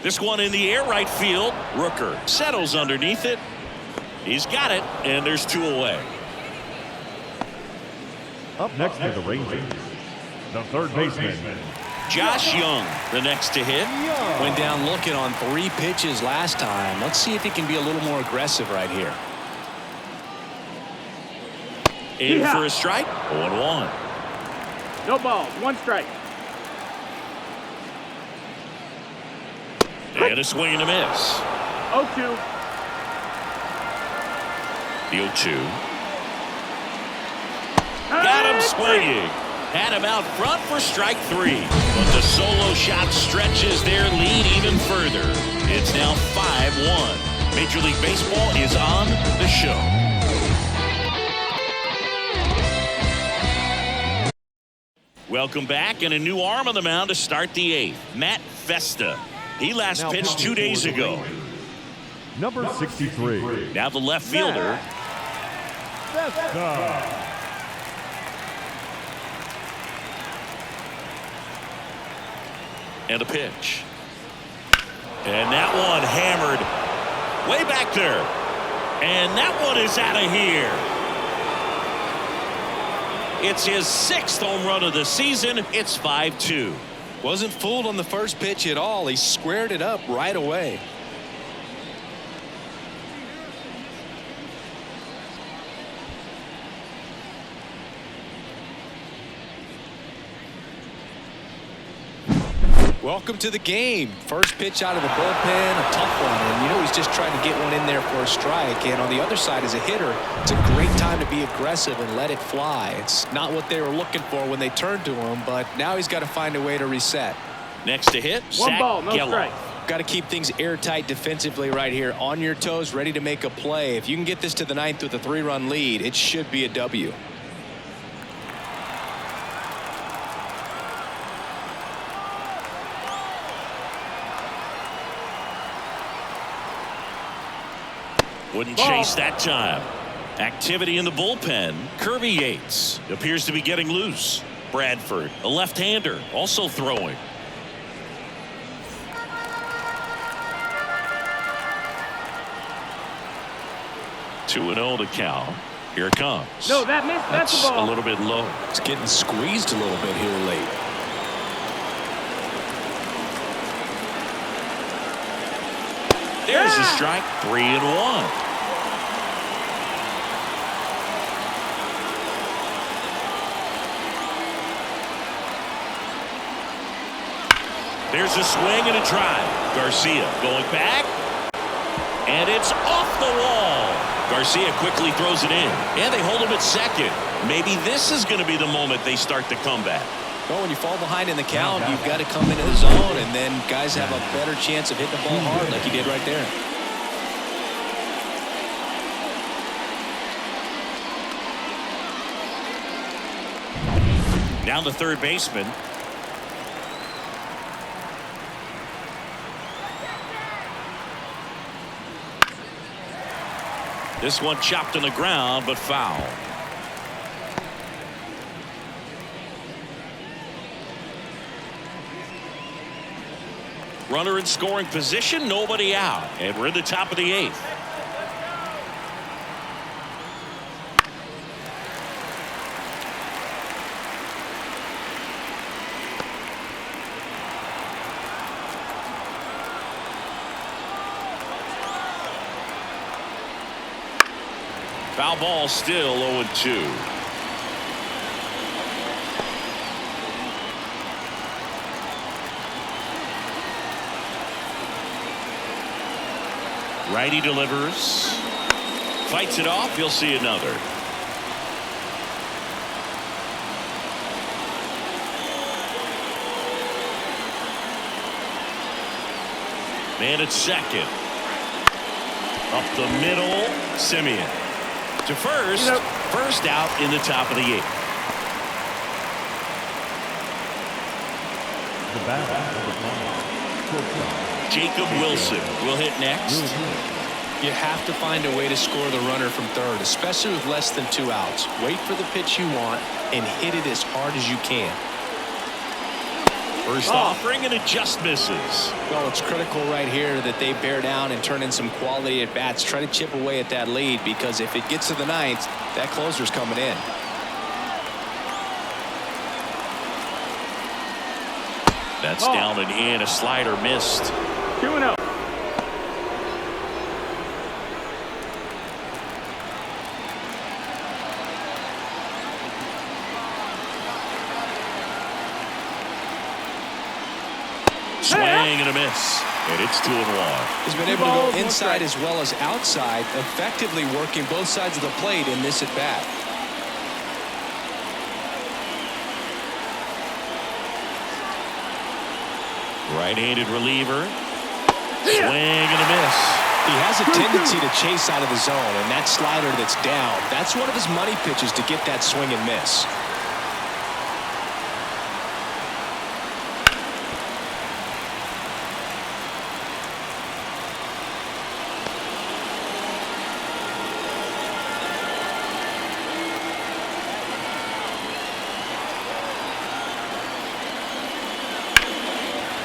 This one in the air, right field. Rooker settles underneath it. He's got it, and there's 2 away. Up next for the Rangers, the third baseman, Josh Young, the next to hit. Went down looking on 3 pitches last time. Let's see if he can be a little more aggressive right here. In for a strike. 0-1. No balls. 1 strike. And a swing and a miss. 0-2. The 0-2. Got him swinging. Had him out front for strike 3. But the solo shot stretches their lead even further. It's now 5-1. Major League Baseball is on the show. Welcome back, and a new arm on the mound to start the 8th. Matt Festa. He last pitched 2 days ago. Number 63. Now the left fielder. Festa. And a pitch. And that one hammered way back there. And that one is out of here. It's his 6th home run of the season. It's 5-2. Wasn't fooled on the first pitch at all. He squared it up right away. Welcome to the game. First pitch out of the bullpen, a tough one. And you know he's just trying to get one in there for a strike. And on the other side, as a hitter, it's a great time to be aggressive and let it fly. It's not what they were looking for when they turned to him, but now he's got to find a way to reset. Next to hit, 1 ball, no strike. Got to keep things airtight defensively right here. On your toes, ready to make a play. If you can get this to the 9th with a 3-run lead, it should be a W. Wouldn't chase that time. Activity in the bullpen. Kirby Yates appears to be getting loose. Bradford, a left-hander, also throwing. Two 2-0 to count. Here it comes. No, that missed. That's the ball. A little bit low. It's getting squeezed a little bit here late. There's a strike. 3-1. There's a swing and a drive. Garcia going back. And it's off the wall. Garcia quickly throws it in. And they hold him at second. Maybe this is going to be the moment they start the comeback. Well, when you fall behind in the count, you've got to come into the zone, and then guys have a better chance of hitting the ball hard like he did right there. Down the third baseman. This one chopped on the ground, but foul. Runner in scoring position, nobody out. And we're in the top of the 8th. Foul ball, still 0-2. Righty delivers. Fights it off. He'll see another. Man at second. Up the middle. Simeon. To first. First out in the top of the 8th. The batter, Jacob Wilson will hit next. You have to find a way to score the runner from third, especially with less than 2 outs. Wait for the pitch you want and hit it as hard as you can. First offering, and it just misses. Well, it's critical right here that they bear down and turn in some quality at bats. Try to chip away at that lead, because if it gets to the 9th, that closer's coming in. That's down and in. A slider missed. 2-0. Swing and a miss. And it's 2-1. He's been able to go inside as well as outside, effectively working both sides of the plate in this at bat. Right-handed reliever. Swing and a miss. He has a tendency to chase out of the zone, and that slider that's down, that's one of his money pitches to get that swing and miss.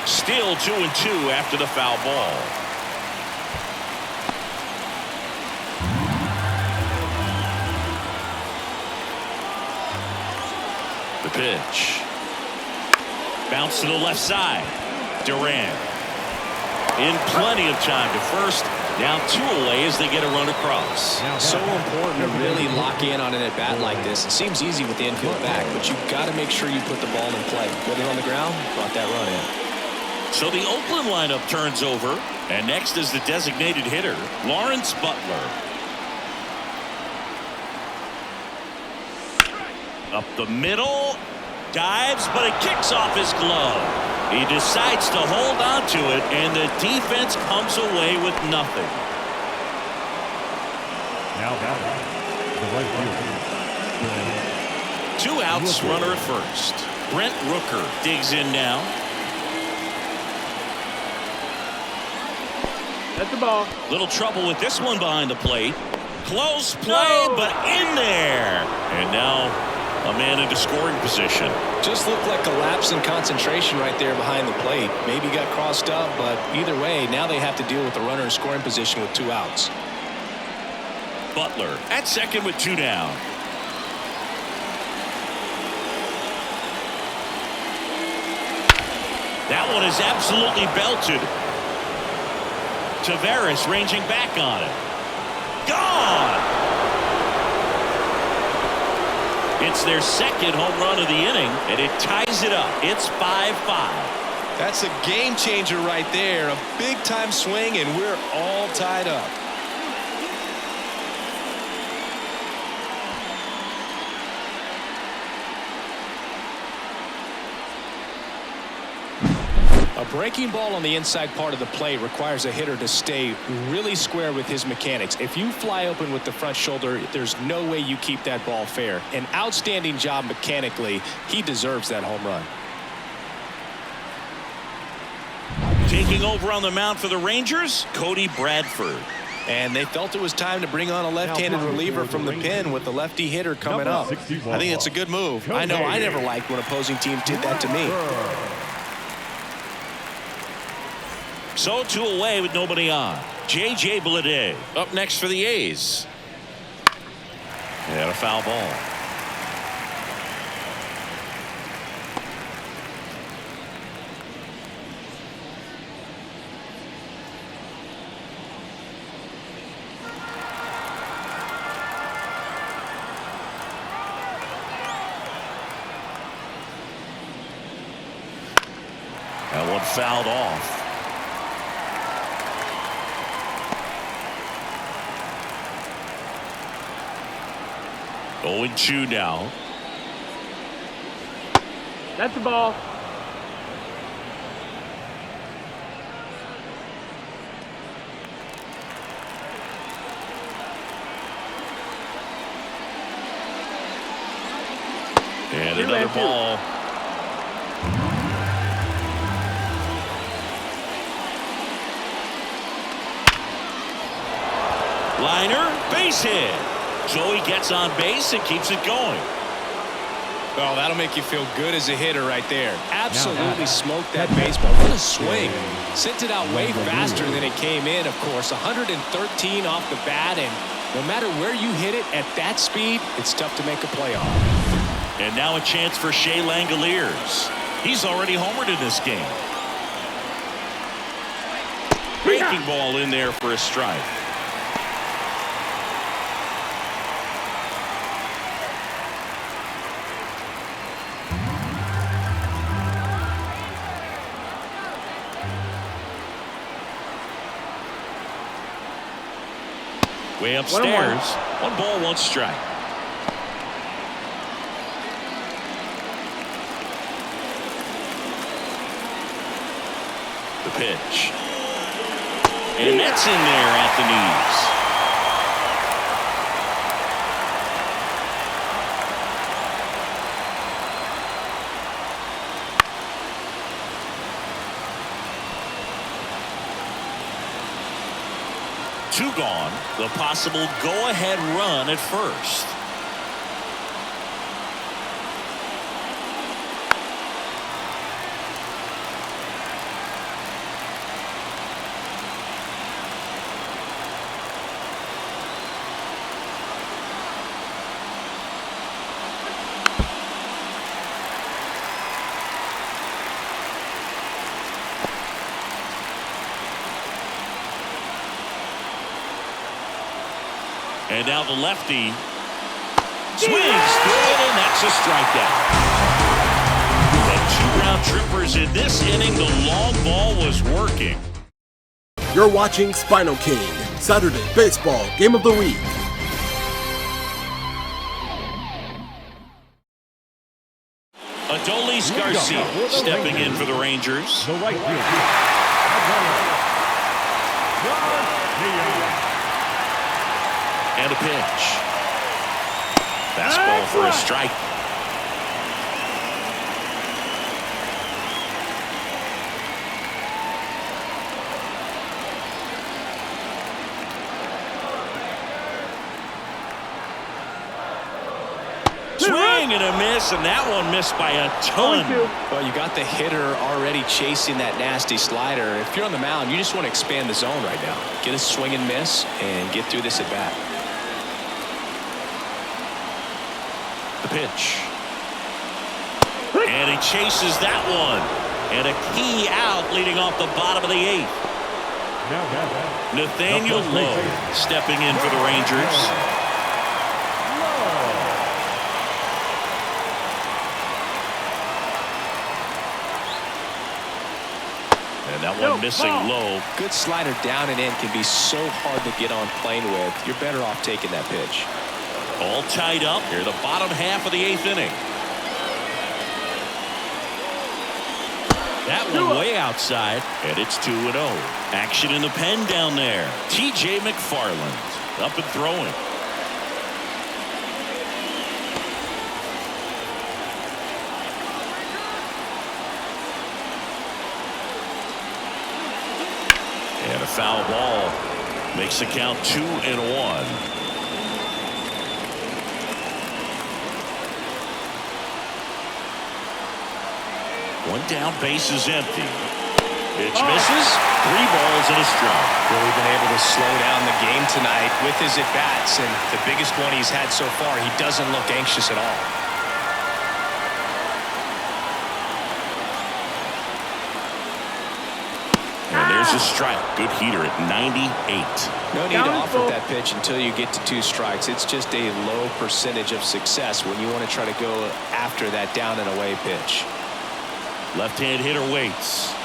Still 2-2 after the foul ball. The pitch. Bounce to the left side. Durant. In plenty of time to first. Now 2 away as they get a run across. So important to really lock in on an at bat like this. It seems easy with the infield back, but you've got to make sure you put the ball in play. Put it on the ground, brought that run in. So the Oakland lineup turns over, and next is the designated hitter, Lawrence Butler. Up the middle, dives, but it kicks off his glove. He decides to hold on to it, and the defense comes away with nothing. Now the right fielder. 2 outs, runner at first. Brent Rooker digs in now. That's the ball. Little trouble with this one behind the plate. Close play, but in there. And now a man into scoring position. Just looked like a lapse in concentration right there behind the plate. Maybe got crossed up, but either way, now they have to deal with the runner in scoring position with 2 outs. Butler at second with 2 down. That one is absolutely belted. Tavares ranging back on it. Gone! It's their second home run of the inning, and it ties it up. It's 5-5. That's a game changer right there. A big-time swing, and we're all tied up. A breaking ball on the inside part of the plate requires a hitter to stay really square with his mechanics. If you fly open with the front shoulder, there's no way you keep that ball fair. An outstanding job mechanically. He deserves that home run. Taking over on the mound for the Rangers, Cody Bradford. And they felt it was time to bring on a left-handed reliever from the pen with the lefty hitter coming up. I think it's a good move. I know I never liked when opposing teams did that to me. So 2 away with nobody on. J.J. Bleday up next for the A's. And a foul ball. That one fouled off. 0-2 now. That's the ball. And another ball. Liner, base hit. So he gets on base and keeps it going. Oh, that'll make you feel good as a hitter right there. Absolutely smoked that baseball. What a swing. Sent it out way faster than it came in, of course. 113 off the bat, and no matter where you hit it at that speed, it's tough to make a play on. And now a chance for Shea Langoliers. He's already homered in this game. Breaking ball in there for a strike. Way upstairs. 1 ball, 1 strike. The pitch. And that's in there at the knees. Two gone. The possible go-ahead run at first. And now the lefty swings through it, and that's a strikeout. The 2 round troopers in this inning. The long ball was working. You're watching SpinoKing, Saturday Baseball Game of the Week. Adolis Garcia stepping in for the Rangers. The right field. And a pitch. Fastball for a strike. Swing and a miss, and that one missed by a ton. Well, you got the hitter already chasing that nasty slider. If you're on the mound, you just want to expand the zone right now. Get a swing and miss and get through this at bat. The pitch. And he chases that one. And a key out leading off the bottom of the 8th. Nathaniel Lowe stepping in for the Rangers. And that one missing low. Good slider down and in can be so hard to get on plane with. You're better off taking that pitch. All tied up here, the bottom half of the 8th inning. That one way outside, and it's 2-0. Action in the pen down there. TJ McFarland up and throwing. And a foul ball makes the count 2-1. One down, base is empty. Pitch misses. 3 balls and a strike. Really been able to slow down the game tonight with his at-bats, and the biggest one he's had so far, he doesn't look anxious at all. And there's a strike. Good heater at 98. No need to offer that pitch until you get to 2 strikes. It's just a low percentage of success when you want to try to go after that down and away pitch. Left-hand hitter waits.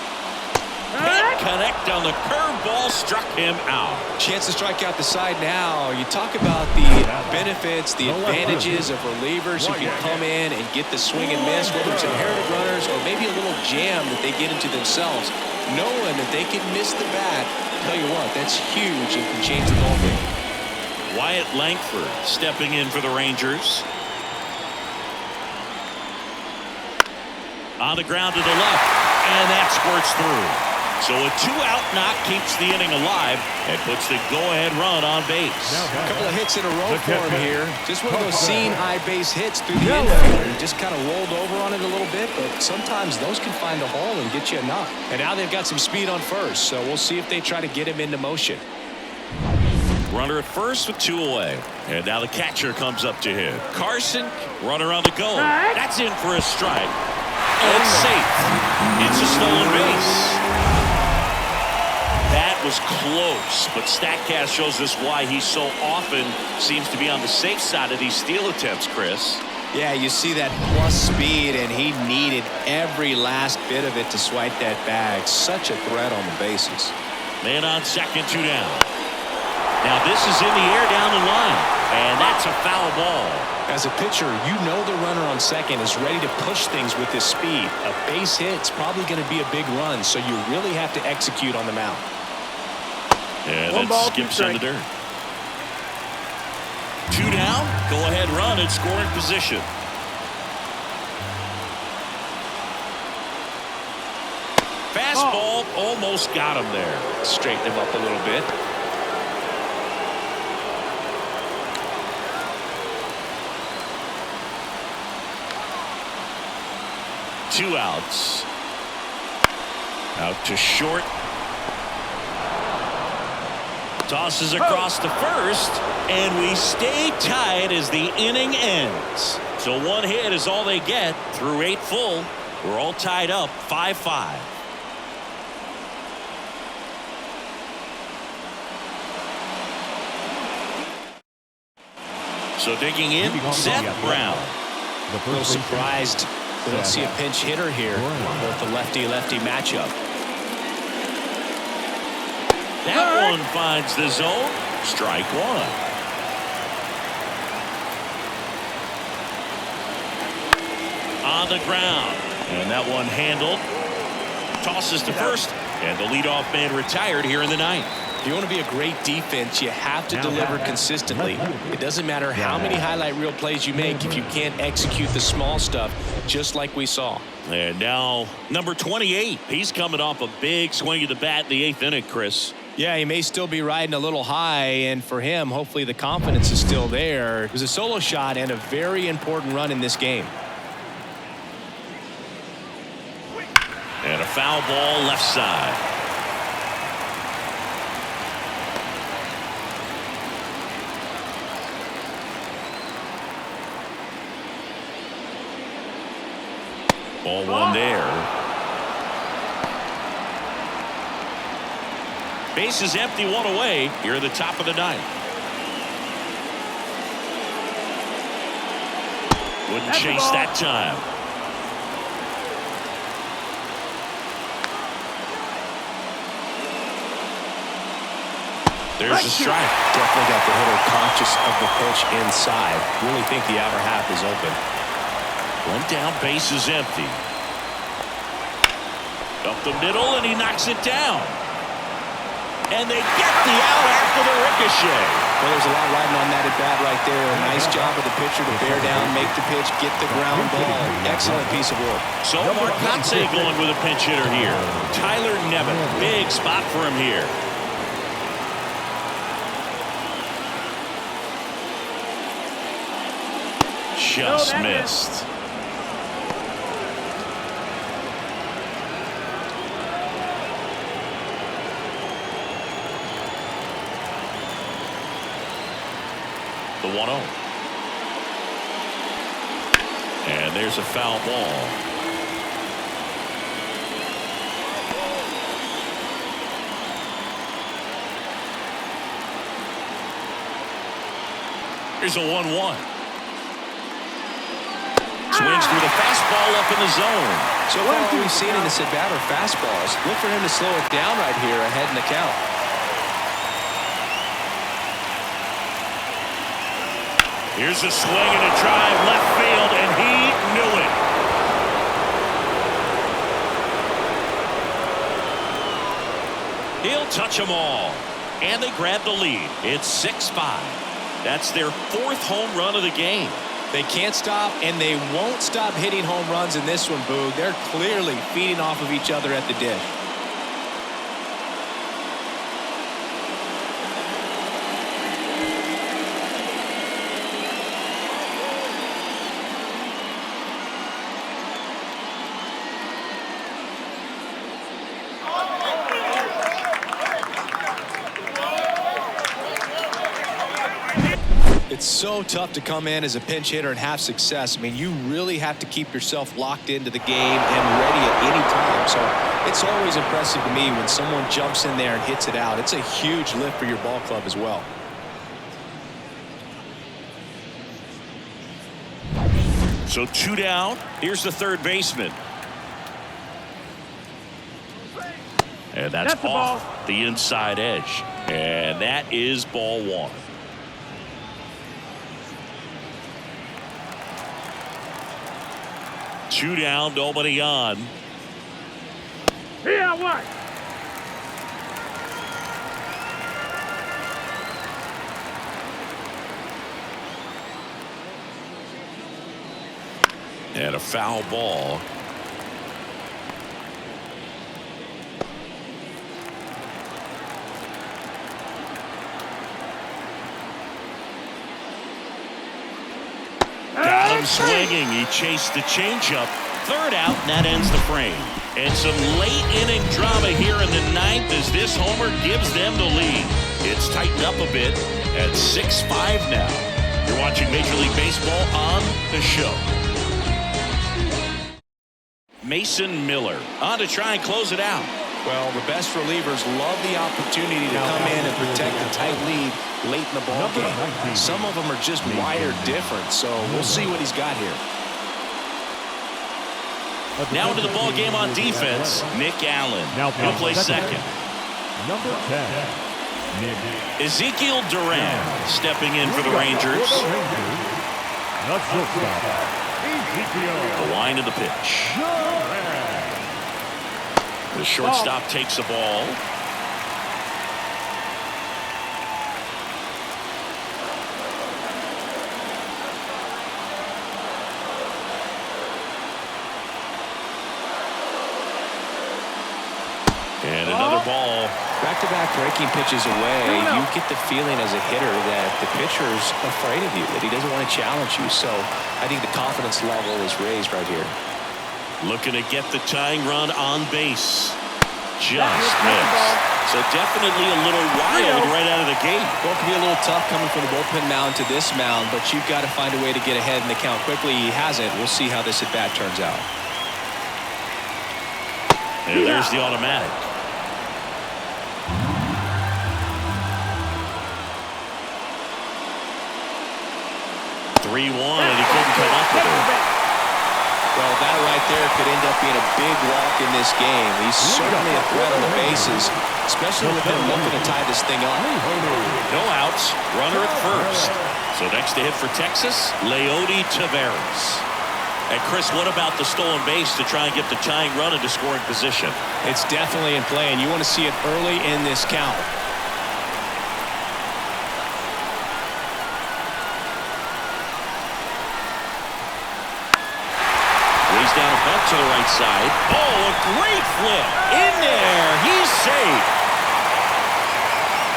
Can't connect on the curveball, struck him out. Chance to strike out the side now. You talk about the benefits, the advantages of relievers who can come in and get the swing and miss, whether it's inherited runners or maybe a little jam that they get into themselves. Knowing that they can miss the bat, tell you what, that's huge and can change the ball game. Wyatt Langford stepping in for the Rangers. On the ground to the left, and that squirts through. So a 2-out knock keeps the inning alive and puts the go-ahead run on base. A couple of hits in a row for him here. Just one of those seeing high base hits through the infield. He just kind of rolled over on it a little bit, but sometimes those can find a hole and get you a knock. And now they've got some speed on first, so we'll see if they try to get him into motion. Runner at first with 2 away. And now the catcher comes up to him. Carson, runner on the go. That's in for a strike. and safe. It's a stolen base. That was close, but StatCast shows us why he so often seems to be on the safe side of these steal attempts, Chris. Yeah, you see that plus speed, and he needed every last bit of it to swipe that bag. Such a threat on the bases. Man on second, 2 down. Now this is in the air down the line, and that's a foul ball. As a pitcher, you know the runner on second is ready to push things with his speed. A base hit's probably going to be a big run, so you really have to execute on the mound. And that skips into dirt. 2 down, go ahead run in scoring position. Fastball almost got him there. Straighten him up a little bit. Two outs. Out to short. Tosses across to first, and we stay tied as the inning ends. So one hit is all they get through 8 full. We're all tied up 5-5. So digging in, Seth Brown. A little surprised we don't see a pinch hitter here with the lefty-lefty matchup. That one finds the zone. Strike 1. On the ground. And that one handled. Tosses to first. And the leadoff man retired here in the 9th. If you want to be a great defense, you have to deliver consistently. It doesn't matter how many highlight reel plays you make if you can't execute the small stuff, just like we saw. And now number 28. He's coming off a big swing of the bat in the 8th inning, Chris. Yeah, he may still be riding a little high, and for him, hopefully the confidence is still there. It was a solo shot and a very important run in this game. And a foul ball left side. Ball 1 there. Base is empty, 1 away here at the top of the 9th. Wouldn't chase that time. There's a strike. Definitely got the hitter conscious of the pitch inside. Really think the outer half is open. 1 down, base is empty. Up the middle, and he knocks it down. And they get the out after the ricochet. Well, there's a lot riding on that at bat right there. Nice job of the pitcher to bear down, make the pitch, get the ground ball. Excellent piece of work. So Marcotte going with a pinch hitter here. Tyler Nevin, big spot for him here. Just missed. The 1-0. And there's a foul ball. Here's a 1-1. Swings through the fastball up in the zone. So far all we've seen in this at-bat are fastballs. Look for him to slow it down right here ahead in the count. Here's a swing and a drive left field, and he knew it. He'll touch them all. And they grab the lead. It's 6-5. That's their 4th home run of the game. They can't stop, and they won't stop hitting home runs in this one, Boog. They're clearly feeding off of each other at the dish. It's so tough to come in as a pinch hitter and have success. I mean, you really have to keep yourself locked into the game and ready at any time. So it's always impressive to me when someone jumps in there and hits it out. It's a huge lift for your ball club as well. So 2 down. Here's the third baseman. And that's the ball. off the inside edge. And that is ball 1. Two down, nobody on. Here, what? And a foul ball. Got him swinging. He chased the changeup. Third out, and that ends the frame. And some late inning drama here in the 9th as this homer gives them the lead. It's tightened up a bit at 6-5 now. You're watching Major League Baseball on the show. Mason Miller on to try and close it out. Well, the best relievers love the opportunity to come in and protect the tight lead late in the ball game. Some of them are just wired different, so we'll see what he's got here. Now into the ball game on defense, Nick Allen. He'll play second. Number 10, Ezekiel Duran stepping in for the Rangers. the shortstop, The line of the pitch. The shortstop takes the ball. And another ball. Back-to-back breaking pitches away, you get the feeling as a hitter that the pitcher's afraid of you, that he doesn't want to challenge you. So I think the confidence level is raised right here. Looking to get the tying run on base. Just missed. So definitely a little wild right out of the gate. Well, it can be a little tough coming from the bullpen mound to this mound, but you've got to find a way to get ahead in the count quickly. He hasn't. We'll see how this at-bat turns out. And there's the automatic. 3-1, and he couldn't come up with it. Well, that right there could end up being a big walk in this game. He's certainly a threat on the bases, especially with him looking to tie this thing up. No outs, runner at first. So next to hit for Texas, Leody Taveras. And Chris, what about the stolen base to try and get the tying run into scoring position? It's definitely in play, and you want to see it early in this count. Down a bunt to the right side. Oh, a great flip. In there. He's safe.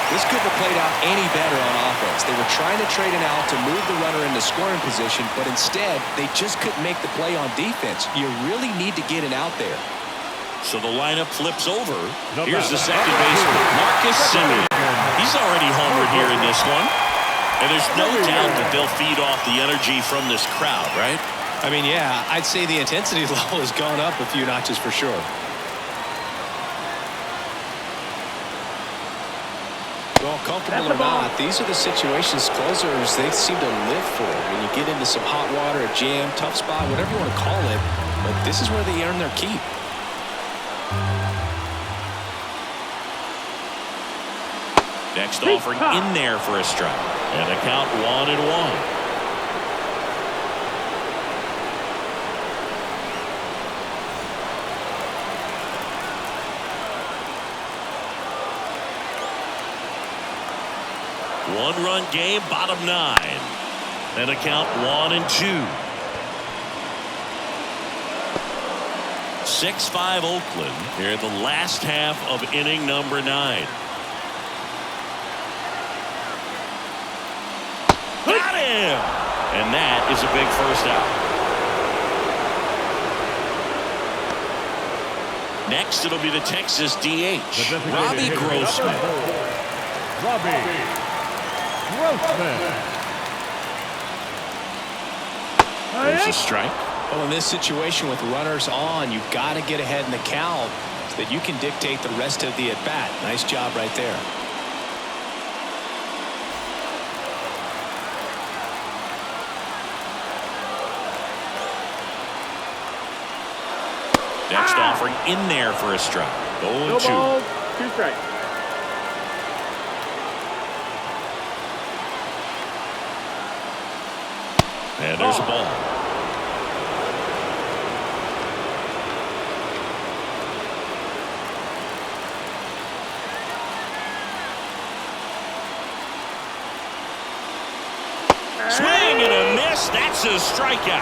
This couldn't have played out any better on offense. They were trying to trade an out to move the runner into scoring position, but instead, they just couldn't make the play on defense. You really need to get an out there. So the lineup flips over. Here's the second baseman, Marcus Semien. He's already homered here in this one. And there's no doubt that they'll feed off the energy from this crowd, right? I mean, yeah, I'd say the intensity level has gone up a few notches for sure. Well, comfortable or not, these are the situations closers they seem to live for. When you get into some hot water, a jam, tough spot, whatever you want to call it, but this is where they earn their keep. Next offering in there for a strike. And the count 1-1. One-run game, bottom 9. And a count 1-2. 6-5 Oakland here in the last half of inning number 9. Got him! And that is a big first out. Next, it'll be the Texas DH, Robbie Grossman. Robbie Grossman. There's a strike. Well, in this situation with runners on, you've got to get ahead in the count so that you can dictate the rest of the at-bat. Nice job right there. Next offering in there for a strike. 0-2. No balls, 2 strikes. And there's a ball. Swing and a miss. That's a strikeout.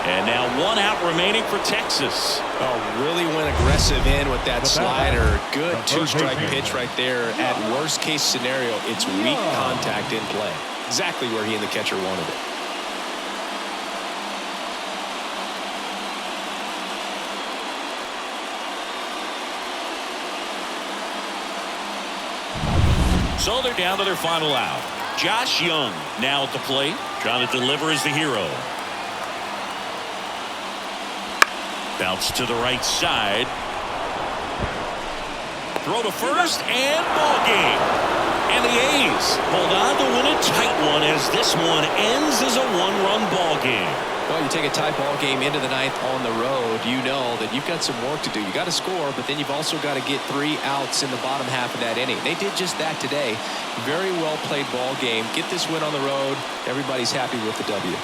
And now 1 out remaining for Texas. Oh, really went aggressive in with that slider. Good 2-strike pitch right there. At worst case scenario, it's weak contact in play. Exactly where he and the catcher wanted it. So they're down to their final out. Josh Young now at the plate, trying to deliver as the hero. Bounce to the right side. Throw to first and ball game. And the A's hold on to win a tight one as this one ends as a 1-run ball game. Well, you take a tie ball game into the 9th on the road, you know that you've got some work to do. You got to score, but then you've also got to get 3 outs in the bottom half of that inning. They did just that today. Very well played ball game. Get this win on the road. Everybody's happy with the W.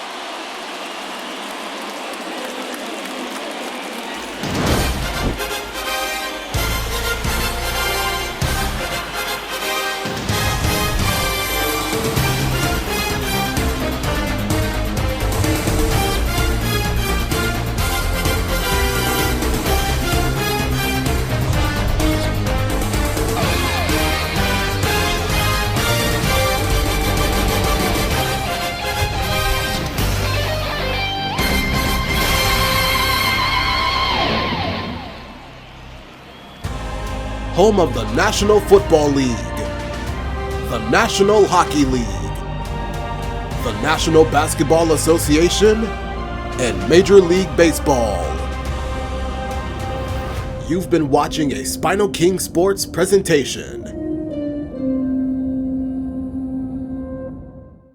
Home of the National Football League, the National Hockey League, the National Basketball Association, and Major League Baseball. You've been watching a SpinoKing Sports presentation.